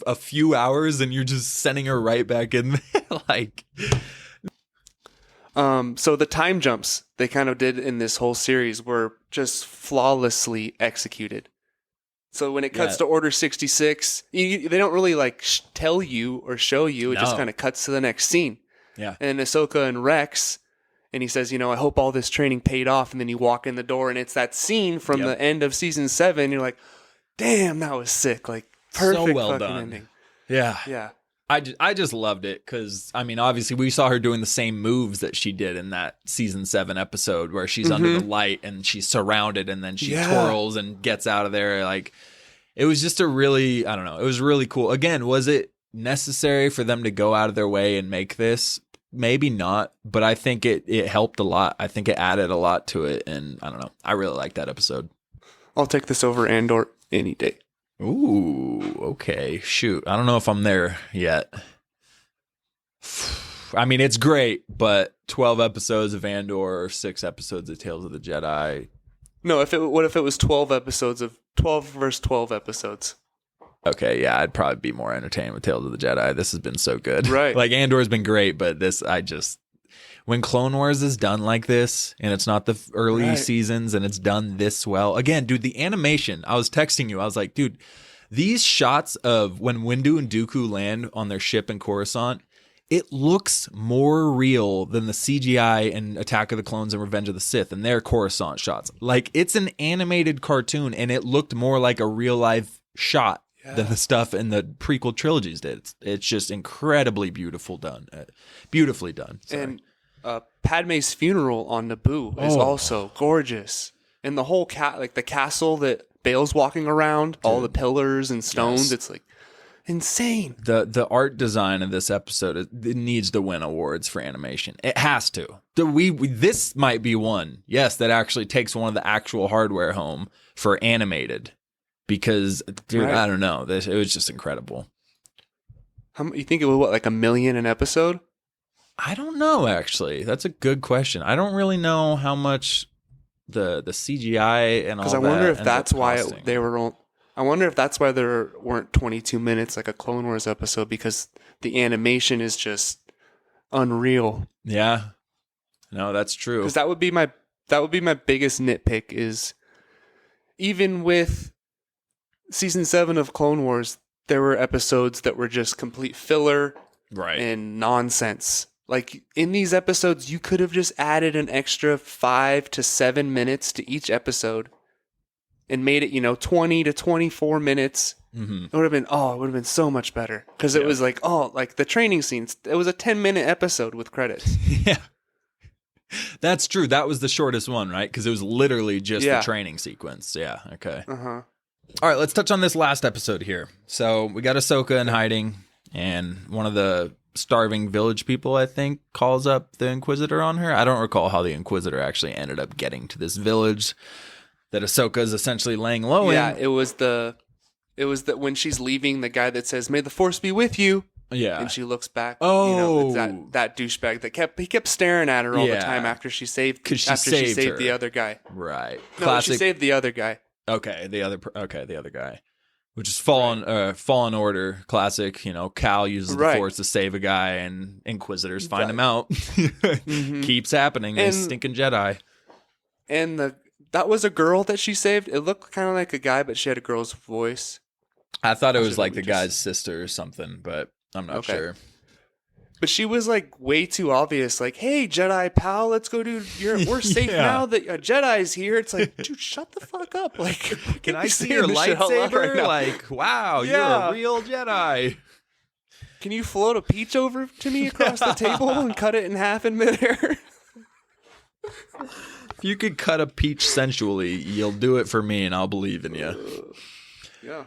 A: a few hours and you're just sending her right back in there? Like...
B: So the time jumps they kind of did in this whole series were just flawlessly executed. So when it cuts to Order 66, they don't really like tell you or show you. It just kind of cuts to the next scene.
A: Yeah.
B: And Ahsoka and Rex, and he says, I hope all this training paid off. And then you walk in the door, and it's that scene from the end of season 7. You're like, damn, that was sick. Like, perfect
A: so well
B: fucking
A: done.
B: ending.
A: Yeah.
B: Yeah.
A: I just loved it because, I mean, obviously we saw her doing the same moves that she did in that season 7 episode where she's under the light and she's surrounded and then she twirls and gets out of there. Like, it was just it was really cool. Again, was it necessary for them to go out of their way and make this? Maybe not, but I think it helped a lot. I think it added a lot to it. And I don't know. I really liked that episode.
B: I'll take this over Andor any day.
A: Ooh, okay. Shoot. I don't know if I'm there yet. I mean, it's great, but 12 episodes of Andor or 6 episodes of Tales of the Jedi.
B: No, what if it was 12 episodes of 12 versus 12 episodes?
A: Okay, yeah, I'd probably be more entertained with Tales of the Jedi. This has been so good.
B: Right.
A: Like, Andor's been great, but when Clone Wars is done like this, and it's not the early seasons, and it's done this well. Again, dude, the animation, I was texting you. I was like, dude, These shots of when Windu and Dooku land on their ship in Coruscant, it looks more real than the CGI in Attack of the Clones and Revenge of the Sith and their Coruscant shots. Like, it's an animated cartoon, and it looked more like a real-life shot than the stuff in the prequel trilogies did. It's just incredibly beautifully done. Sorry.
B: And Padme's funeral on Naboo is also gorgeous. And the whole the castle that Bale's walking around, all the pillars and stones, it's like insane.
A: The art design of this episode, it needs to win awards for animation. It has to. This might be one, yes, that actually takes one of the actual hardware home for animated. Because, dude, I don't know. It was just incredible.
B: You think it was, like $1 million an episode?
A: I don't know, actually. That's a good question. I don't really know how much the CGI and all that.
B: Because I wonder if that's why they were. I wonder if that's why there weren't 22 minutes like a Clone Wars episode, because the animation is just unreal.
A: Yeah, no, that's true.
B: Because that would be my biggest nitpick is, even with season 7 of Clone Wars, there were episodes that were just complete filler, and nonsense. Like, in these episodes, you could have just added an extra 5 to 7 minutes to each episode and made it, 20 to 24 minutes. Mm-hmm. It would have been so much better. Because it was like the training scenes. It was a 10-minute episode with credits.
A: Yeah. That's true. That was the shortest one, right? Because it was literally just the training sequence. Yeah, okay.
B: Uh-huh.
A: All right, let's touch on this last episode here. So we got Ahsoka in hiding, and one of the starving village people, I think, calls up the Inquisitor on her. I don't recall how the Inquisitor actually ended up getting to this village that Ahsoka is essentially laying low in.
B: Yeah, it was that when she's leaving, the guy that says, "May the Force be with you."
A: Yeah,
B: and she looks back.
A: Oh,
B: that douchebag that kept staring at her all the time after she saved
A: she saved
B: the other guy.
A: Right.
B: No,
A: Classic.
B: she saved the other guy.
A: Okay, the other guy. Which is Fallen Order, classic. Cal uses the Force to save a guy, and Inquisitors find him out. Mm-hmm. Keeps happening. And stinking Jedi.
B: And that was a girl that she saved. It looked kind of like a guy, but she had a girl's voice.
A: I thought it was like the guy's sister or something, but I'm not sure.
B: But she was like way too obvious. Like, hey, Jedi pal, let's go do. We're safe now that a Jedi's here. It's like, dude, shut the fuck up. Like,
A: can I see your lightsaber? Right, like, wow, you're a real Jedi.
B: Can you float a peach over to me across the table and cut it in half in midair?
A: If you could cut a peach sensually, you'll do it for me, and I'll believe in you.
B: Yeah.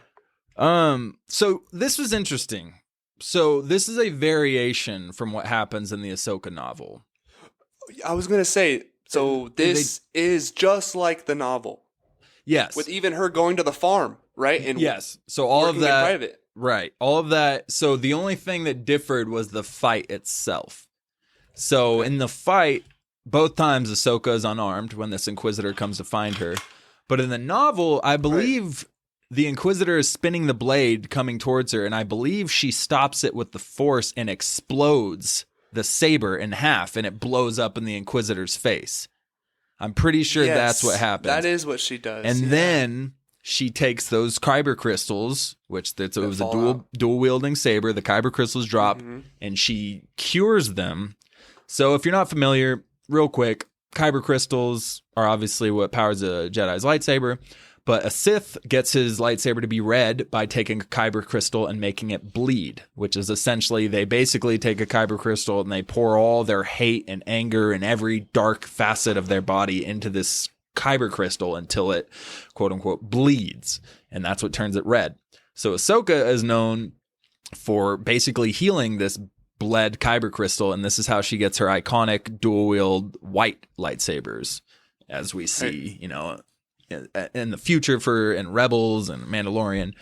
A: So this was interesting. So this is a variation from what happens in the Ahsoka novel.
B: I was going to say, so this is just like the novel.
A: Yes.
B: With even her going to the farm, right? And
A: yes. So all of that.
B: Private.
A: Right. All of that. So the only thing that differed was the fight itself. So in the fight, both times Ahsoka is unarmed when this Inquisitor comes to find her. But in the novel, I believe the Inquisitor is spinning the blade coming towards her, and I believe she stops it with the Force and explodes the saber in half, and it blows up in the Inquisitor's face. I'm pretty sure that's what happens.
B: That is what she does.
A: And then she takes those kyber crystals, which it was a dual wielding saber. The kyber crystals drop, and she cures them. So if you're not familiar, real quick, kyber crystals are obviously what powers a Jedi's lightsaber. But a Sith gets his lightsaber to be red by taking a kyber crystal and making it bleed, which is essentially they basically take a kyber crystal and they pour all their hate and anger and every dark facet of their body into this kyber crystal until it, quote unquote, bleeds. And that's what turns it red. So Ahsoka is known for basically healing this bled kyber crystal, and this is how she gets her iconic dual wield white lightsabers, as we see, in the future in Rebels and Mandalorian.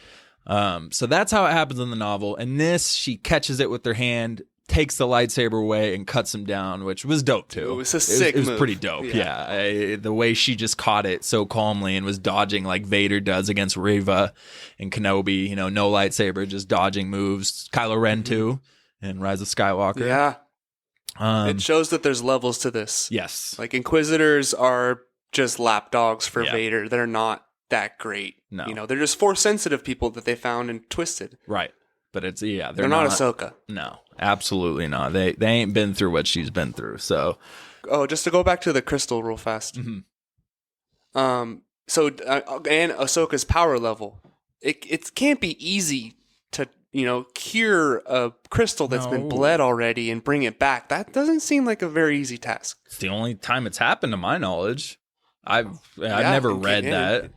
A: So that's how it happens in the novel. And this, she catches it with her hand, takes the lightsaber away, and cuts him down, which was dope too.
B: It was a sick move.
A: It was pretty dope. Yeah. The way she just caught it so calmly and was dodging like Vader does against Reva and Kenobi, no lightsaber, just dodging moves. Kylo Ren too in Rise of Skywalker.
B: Yeah. It shows that there's levels to this.
A: Yes.
B: Like Inquisitors are just lapdogs for Vader. They're not that great.
A: No.
B: You know, they're just Force sensitive people that they found and twisted.
A: Right. But it's,
B: they're not Ahsoka.
A: No, absolutely not. They ain't been through what she's been through. So,
B: just to go back to the crystal real fast.
A: mm-hmm.
B: And Ahsoka's power level. It can't be easy to, you know, cure a crystal that's been bled already and bring it back. That doesn't seem like a very easy task.
A: It's the only time it's happened to my knowledge. I've never read that.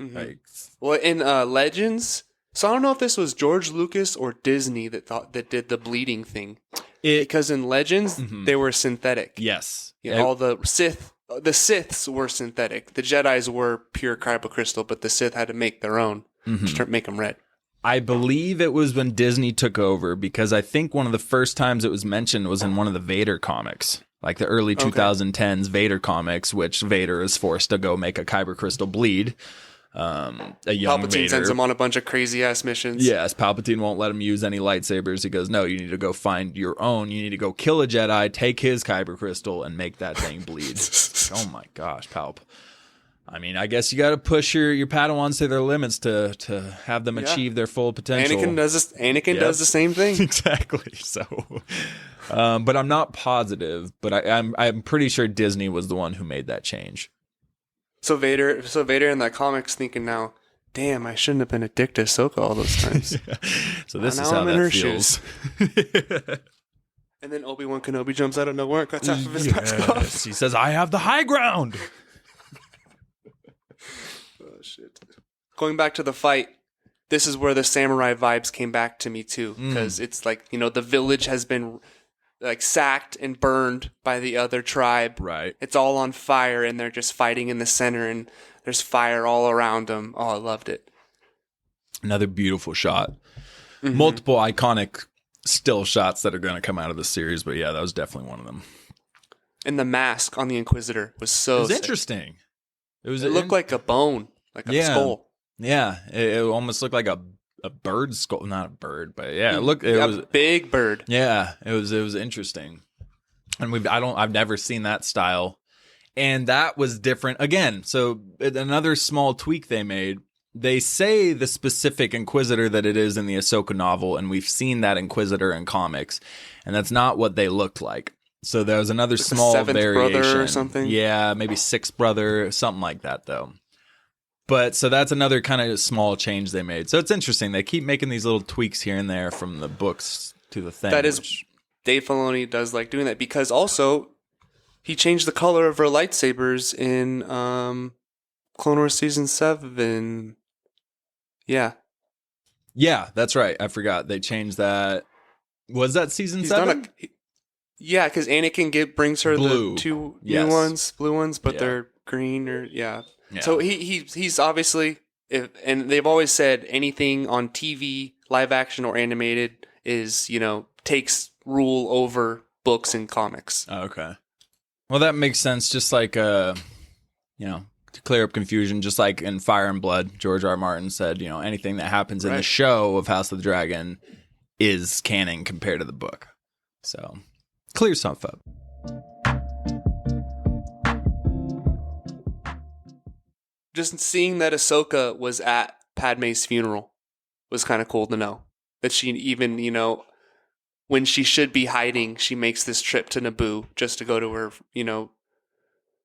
B: Mm-hmm.
A: Like,
B: well, in Legends, so I don't know if this was George Lucas or Disney that did the bleeding thing. Because in Legends, they were synthetic.
A: Yes.
B: You know, all the Siths were synthetic. The Jedis were pure crystal, but the Sith had to make their own to make them red.
A: I believe it was when Disney took over, because I think one of the first times it was mentioned was in one of the Vader comics, like the early 2010s Vader comics, which Vader is forced to go make a kyber crystal bleed. A young
B: Palpatine
A: Vader
B: sends him on a bunch of crazy ass missions.
A: Yes, Palpatine won't let him use any lightsabers. He goes, no, you need to go find your own. You need to go kill a Jedi, take his kyber crystal, and make that thing bleed. Oh my gosh, Palp. I mean, I guess you got to push your Padawans to their limits to have them achieve their full potential.
B: Anakin does the same thing.
A: Exactly. So, but I'm not positive. But I'm pretty sure Disney was the one who made that change.
B: So Vader in that comic's thinking now, damn, I shouldn't have been a dick to Ahsoka all those times.
A: So this is how that feels.
B: And then Obi-Wan Kenobi jumps out of nowhere and cuts half of his mask off.
A: He says, I have the high ground.
B: Oh, shit. Going back to the fight, this is where the samurai vibes came back to me too. Because it's like, you know, the village has been like sacked and burned by the other tribe.
A: Right.
B: It's all on fire and they're just fighting in the center and there's fire all around them. Oh, I loved it.
A: Another beautiful shot. Multiple iconic still shots that are going to come out of the series, but yeah, that was definitely one of them. And
B: the mask on the Inquisitor was so sick.
A: Interesting. It
B: looked like a bone, like a skull.
A: Yeah, it almost looked like a bird skull, not a bird, but yeah, it was
B: a big bird.
A: Yeah, it was interesting, and I've never seen that style, and that was different again. So another small tweak they made. They say the specific Inquisitor that it is in the Ahsoka novel, and we've seen that Inquisitor in comics, and that's not what they looked like. So there was another like small
B: seventh
A: variation,
B: brother or something.
A: Yeah, maybe sixth brother, something like that, though. But so that's another kind of small change they made. So it's interesting. They keep making these little tweaks here and there from the books to the thing.
B: That is, Dave Filoni does like doing that because also he changed the color of her lightsabers in Clone Wars Season 7. Yeah.
A: Yeah, that's right. I forgot. They changed that. Was that Season 7?
B: Yeah, because Anakin brings her the two new ones, blue ones, but they're green or yeah. So he's obviously, and they've always said anything on TV, live action or animated is, you know, takes rule over books and comics.
A: Oh, okay. Well, that makes sense. Just like, you know, to clear up confusion, just like in Fire and Blood, George R. Martin said, you know, anything that happens in the show of House of the Dragon is canon compared to the book. So clear stuff up.
B: Just seeing that Ahsoka was at Padme's funeral was kind of cool to know. That she even, you know, when she should be hiding, she makes this trip to Naboo just to go to her, you know,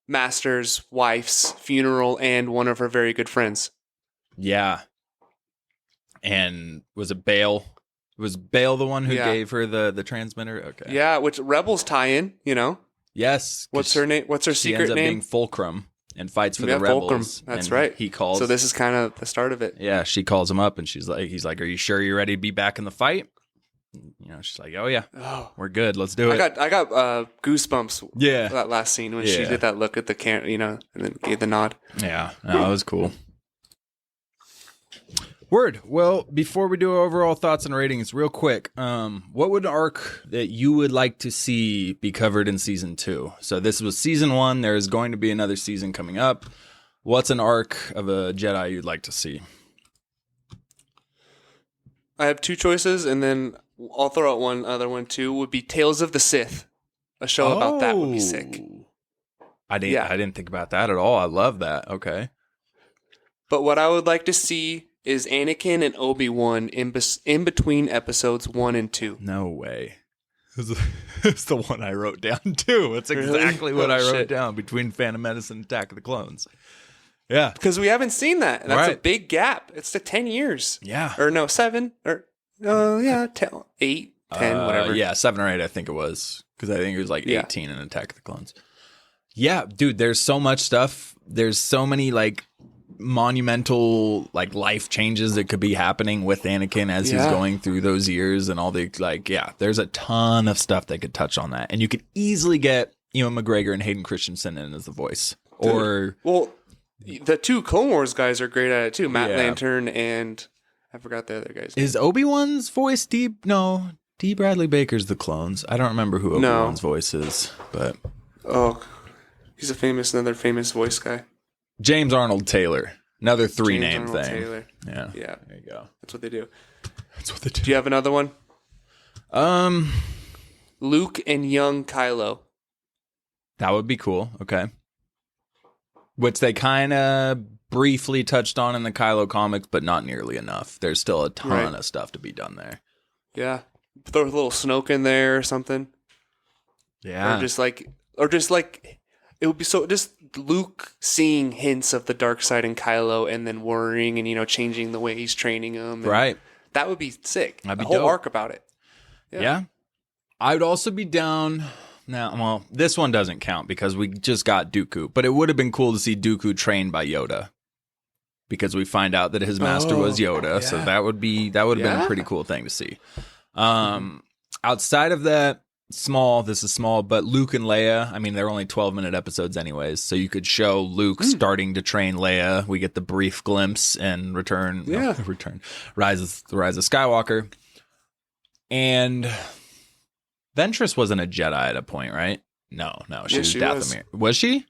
B: master's wife's funeral and one of her very good friends.
A: Yeah. And was it Bail? Was Bail the one who gave her the transmitter? Okay.
B: Yeah, which Rebels tie in, you know?
A: Yes.
B: What's her name? What's her secret
A: ends up
B: name?
A: Being Fulcrum. And fights for the rebels.
B: Fulcrum. That's right.
A: He calls.
B: So this is kind of the start of it.
A: Yeah, she calls him up and he's like, "Are you sure you're ready to be back in the fight?" You know, she's like, "Oh yeah, we're good. Let's do it."
B: I got goosebumps.
A: Yeah,
B: that last scene when she did that look at the camera, you know, and then gave the nod.
A: Yeah, no, that was cool. Word. Well, before we do our overall thoughts and ratings, real quick, what would an arc that you would like to see be covered in season 2? So this was season 1. There is going to be another season coming up. What's an arc of a Jedi you'd like to see?
B: I have 2 choices, and then I'll throw out one other one too. Would be Tales of the Sith. A show about that would be sick.
A: I didn't think about that at all. I love that. Okay.
B: But what I would like to see is Anakin and Obi-Wan in between episodes 1 and 2.
A: No way. It's the one I wrote down too. It's exactly what I wrote down between Phantom Menace and Attack of the Clones. Yeah.
B: Because we haven't seen that. And that's a big gap. It's the 10 years.
A: Yeah.
B: Or no, 7. Or, 10, 8, 10, whatever.
A: Yeah, 7 or 8 I think it was. Because I think it was like 18 in Attack of the Clones. Yeah, dude, there's so much stuff. There's so many like monumental like life changes that could be happening with Anakin as he's going through those years and all the like. Yeah, there's a ton of stuff that could touch on that, and you could easily get Ewan McGregor and Hayden Christensen in as the voice. Dude. Or
B: the 2 Clone Wars guys are great at it too. Matt Lantern and I forgot the other guys.
A: Is Obi-Wan's voice D Bradley Baker's the clones? I don't remember who Obi-Wan's voice is, but
B: he's another famous voice guy.
A: James Arnold Taylor. Another 3-name thing.
B: Taylor.
A: Yeah.
B: There
A: you go.
B: That's what they do.
A: That's what they do.
B: Do you have another one? Luke and young Kylo.
A: That would be cool. Okay. Which they kind of briefly touched on in the Kylo comics, but not nearly enough. There's still a ton of stuff to be done there.
B: Yeah. Throw a little Snoke in there or something.
A: Yeah.
B: Or just like it would be just Luke seeing hints of the dark side in Kylo and then worrying and, changing the way he's training him.
A: Right.
B: That would be sick.
A: That'd be
B: a whole
A: dope.
B: arc about it.
A: Yeah. I would also be down. Now, well, this one doesn't count because we just got Dooku, but it would have been cool to see Dooku trained by Yoda because we find out that his master was Yoda. Yeah. So that would have been a pretty cool thing to see. Outside of that, this is small, but Luke and Leia, I mean, they're only 12-minute episodes anyways, so you could show Luke starting to train Leia. We get the brief glimpse and Rise of Skywalker. And Ventress wasn't a Jedi at a point, right? No, she was Dathomir. Was she?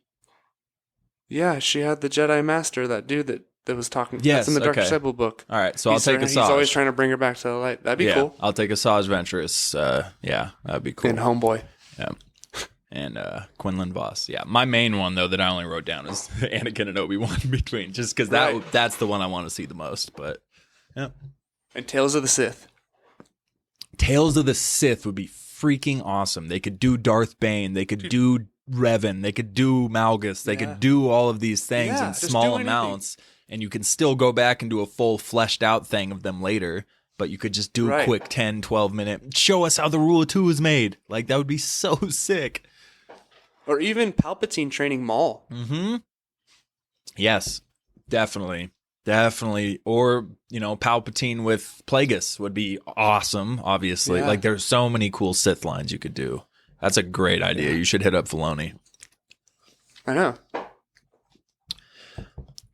B: Yeah, she had the Jedi Master, that dude that was talking. Yes, that's in the Dark Disciple book.
A: All right, so I'll take Asajj.
B: He's always trying to bring her back to the light. That'd be cool.
A: I'll take Asajj Ventress. That'd be cool.
B: And Homeboy.
A: Yeah. And Quinlan Voss. Yeah, my main one, though, that I only wrote down is Anakin and Obi-Wan in between, just because that's the one I want to see the most. But yeah.
B: And Tales of the Sith.
A: Tales of the Sith would be freaking awesome. They could do Darth Bane. They could do Revan. They could do Malgus. They could do all of these things in small amounts. And you can still go back and do a full fleshed out thing of them later. But you could just do a quick 10, 12 minute, show us how the Rule of Two is made. Like, that would be so sick.
B: Or even Palpatine training Maul.
A: Mm-hmm. Yes, definitely. Definitely. Or, Palpatine with Plagueis would be awesome, obviously. Like, there's so many cool Sith lines you could do. That's a great idea. You should hit up Filoni.
B: I know.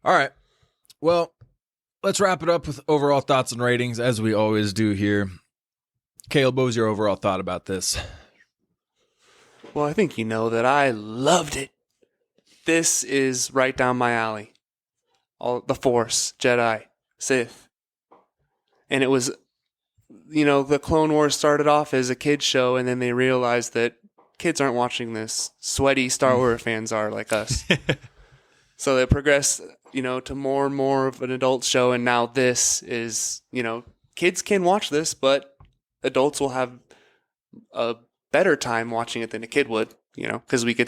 A: All right. Well, let's wrap it up with overall thoughts and ratings, as we always do here. Caleb, what was your overall thought about this?
B: Well, I think you know that I loved it. This is right down my alley. All the Force, Jedi, Sith. And it was, the Clone Wars started off as a kid's show, and then they realized that kids aren't watching this. Sweaty Star Wars fans are, like us. So they progressed, to more and more of an adult show, and now this is, kids can watch this, but adults will have a better time watching it than a kid would, because we get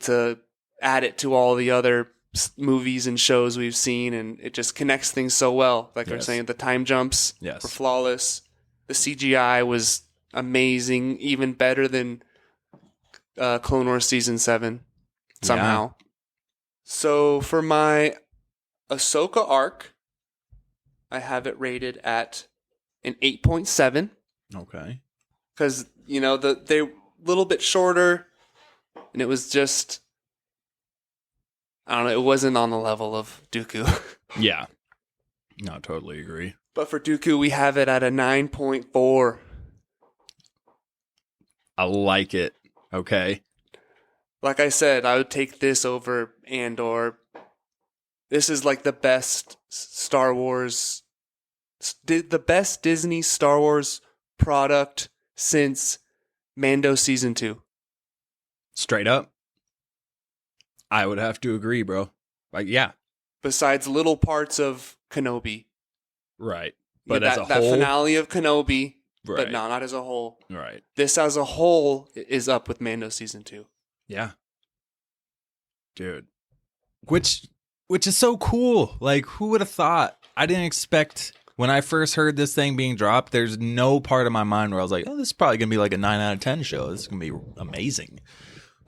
B: to add it to all the other movies and shows we've seen, and it just connects things so well. Like I was saying, the time jumps were flawless. The CGI was amazing, even better than Clone Wars Season 7 somehow. Yeah. So for my Ahsoka arc, I have it rated at an 8.7.
A: Okay.
B: Because, they're a little bit shorter, and it was just, I don't know, it wasn't on the level of Dooku.
A: Yeah. No, totally agree.
B: But for Dooku, we have it at a 9.4.
A: I like it. Okay.
B: Like I said, I would take this over Andor. This is like the best Star Wars, the best Disney Star Wars product since Mando Season 2.
A: Straight up. I would have to agree, bro. Like, yeah.
B: Besides little parts of Kenobi.
A: Right.
B: But
A: But as a
B: that
A: whole.
B: finale of Kenobi,
A: Right.
B: but not as a whole.
A: Right.
B: This as a whole is up with Mando season 2.
A: Yeah. Dude. Which is so cool. Like, who would have thought? I didn't expect, when I first heard this thing being dropped, there's no part of my mind where I was like, oh, this is probably going to be like a 9 out of 10 show. This is going to be amazing.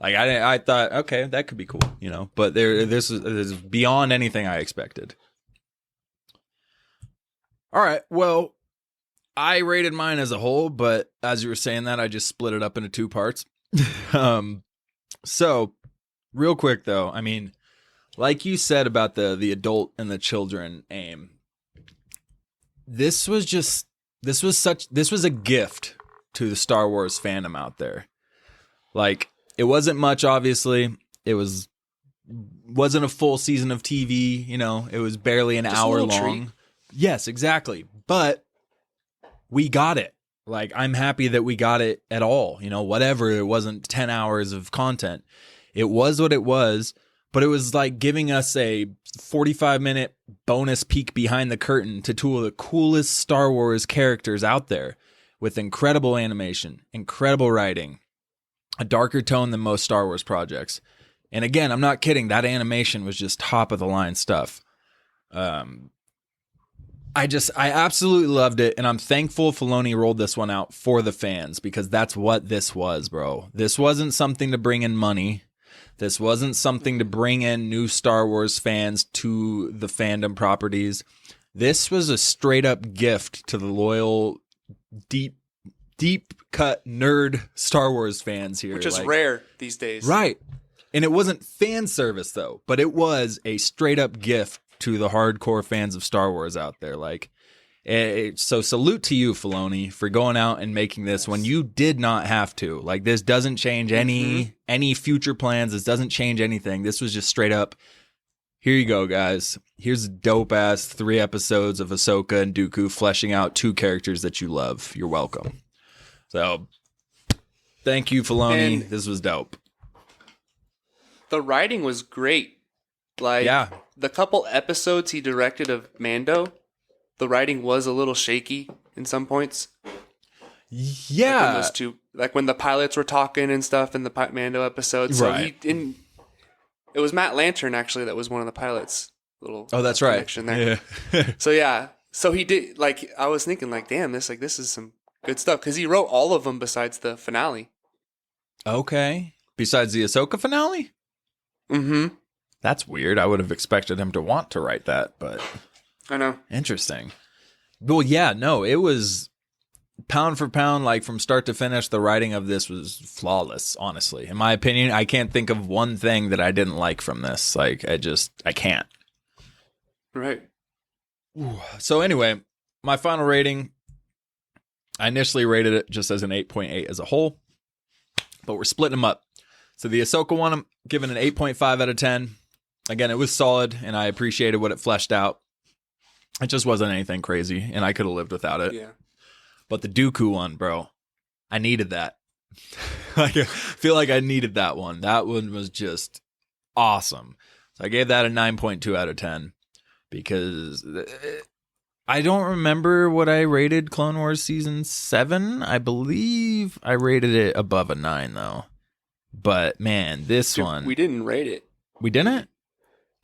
A: Like, I thought, okay, that could be cool, you know? But this is beyond anything I expected. All right, well, I rated mine as a whole, but as you were saying that, I just split it up into 2 parts. So, real quick, though, I mean, like you said about the adult and the children aim, this was a gift to the Star Wars fandom out there. Like, it wasn't much, obviously. It wasn't a full season of TV, you know, it was barely an hour long. Treat. Yes, exactly. But we got it. Like, I'm happy that we got it at all, you know, whatever. It wasn't 10 hours of content. It was what it was. But it was like giving us a 45-minute bonus peek behind the curtain to 2 of the coolest Star Wars characters out there, with incredible animation, incredible writing, a darker tone than most Star Wars projects. And again, I'm not kidding. That animation was just top of the line stuff. I absolutely loved it. And I'm thankful Filoni rolled this one out for the fans, because that's what this was, bro. This wasn't something to bring in money. This wasn't something to bring in new Star Wars fans to the fandom properties. This was a straight up gift to the loyal, deep cut nerd Star Wars fans here.
B: Which is rare these days. Right.
A: And it wasn't fan service, though, but it was a straight up gift to the hardcore fans of Star Wars out there. Like, so salute to you, Filoni, for going out and making this when you did not have to. Like, this doesn't change any future plans. This doesn't change anything. This was just straight up, here you go, guys. Here's dope ass 3 episodes of Ahsoka and Dooku fleshing out 2 characters that you love. You're welcome. So, thank you, Filoni. And this was dope.
B: The writing was great. Like, yeah. The couple episodes he directed of Mando, the writing was a little shaky in some points.
A: Yeah.
B: Like when the pilots were talking and stuff in the Mando episode. So
A: right.
B: It was Matt Lantern, actually, that was one of the pilots.
A: That's right.
B: Connection there. Yeah. So, yeah. So he did, like, I was thinking, like, damn, this is some good stuff. Because he wrote all of them besides the finale.
A: Okay. Besides the Ahsoka finale?
B: Mm-hmm.
A: That's weird. I would have expected him to want to write that, but...
B: I know.
A: Interesting. Well, yeah, no, it was pound for pound, like from start to finish, the writing of this was flawless, honestly. In my opinion, I can't think of one thing that I didn't like from this. Like, I can't.
B: Right.
A: So anyway, my final rating, I initially rated it just as an 8.8 as a whole, but we're splitting them up. So the Ahsoka one, I'm giving an 8.5 out of 10. Again, it was solid, and I appreciated what it fleshed out. It just wasn't anything crazy, and I could have lived without it.
B: Yeah.
A: But the Dooku one, bro, I needed that. I feel like I needed that one. That one was just awesome. So I gave that a 9.2 out of 10 because I don't remember what I rated Clone Wars Season 7. I believe I rated it above a 9, though. But, man, this one...
B: We didn't rate it.
A: We didn't?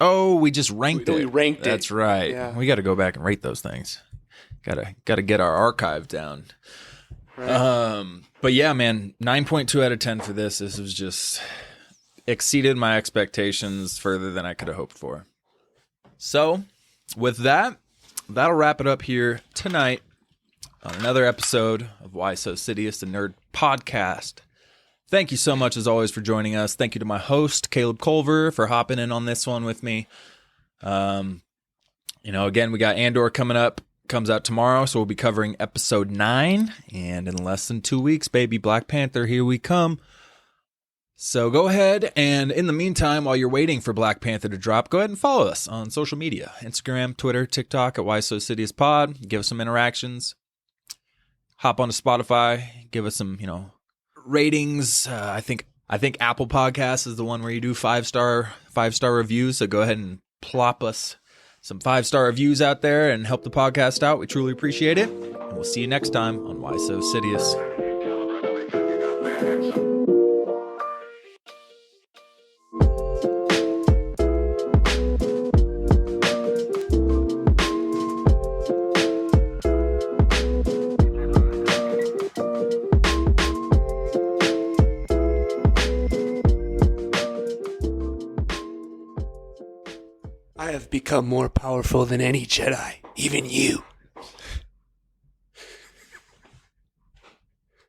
A: Oh, we just ranked it.
B: We ranked it.
A: That's right.
B: Yeah.
A: We got to go back and rate those things. Got to get our archive down.
B: Right.
A: But yeah, man, 9.2 out of 10 for this. This was just exceeded my expectations further than I could have hoped for. So, with that, that'll wrap it up here tonight on another episode of Why So Sidious, the Nerd Podcast. Thank you so much, as always, for joining us. Thank you to my host, Caleb Culver, for hopping in on this one with me. Again, we got Andor coming up. Comes out tomorrow, so we'll be covering episode 9. And in less than 2 weeks, baby, Black Panther, here we come. So go ahead, and in the meantime, while you're waiting for Black Panther to drop, go ahead and follow us on social media. Instagram, Twitter, TikTok at whysosidiouspod. Give us some interactions. Hop onto Spotify. Give us some, ratings. I think Apple Podcasts is the one where you do 5-star reviews. So go ahead and plop us some 5-star reviews out there and help the podcast out. We truly appreciate it. And we'll see you next time on Why So Sidious.
B: I have become more powerful than any Jedi, even you.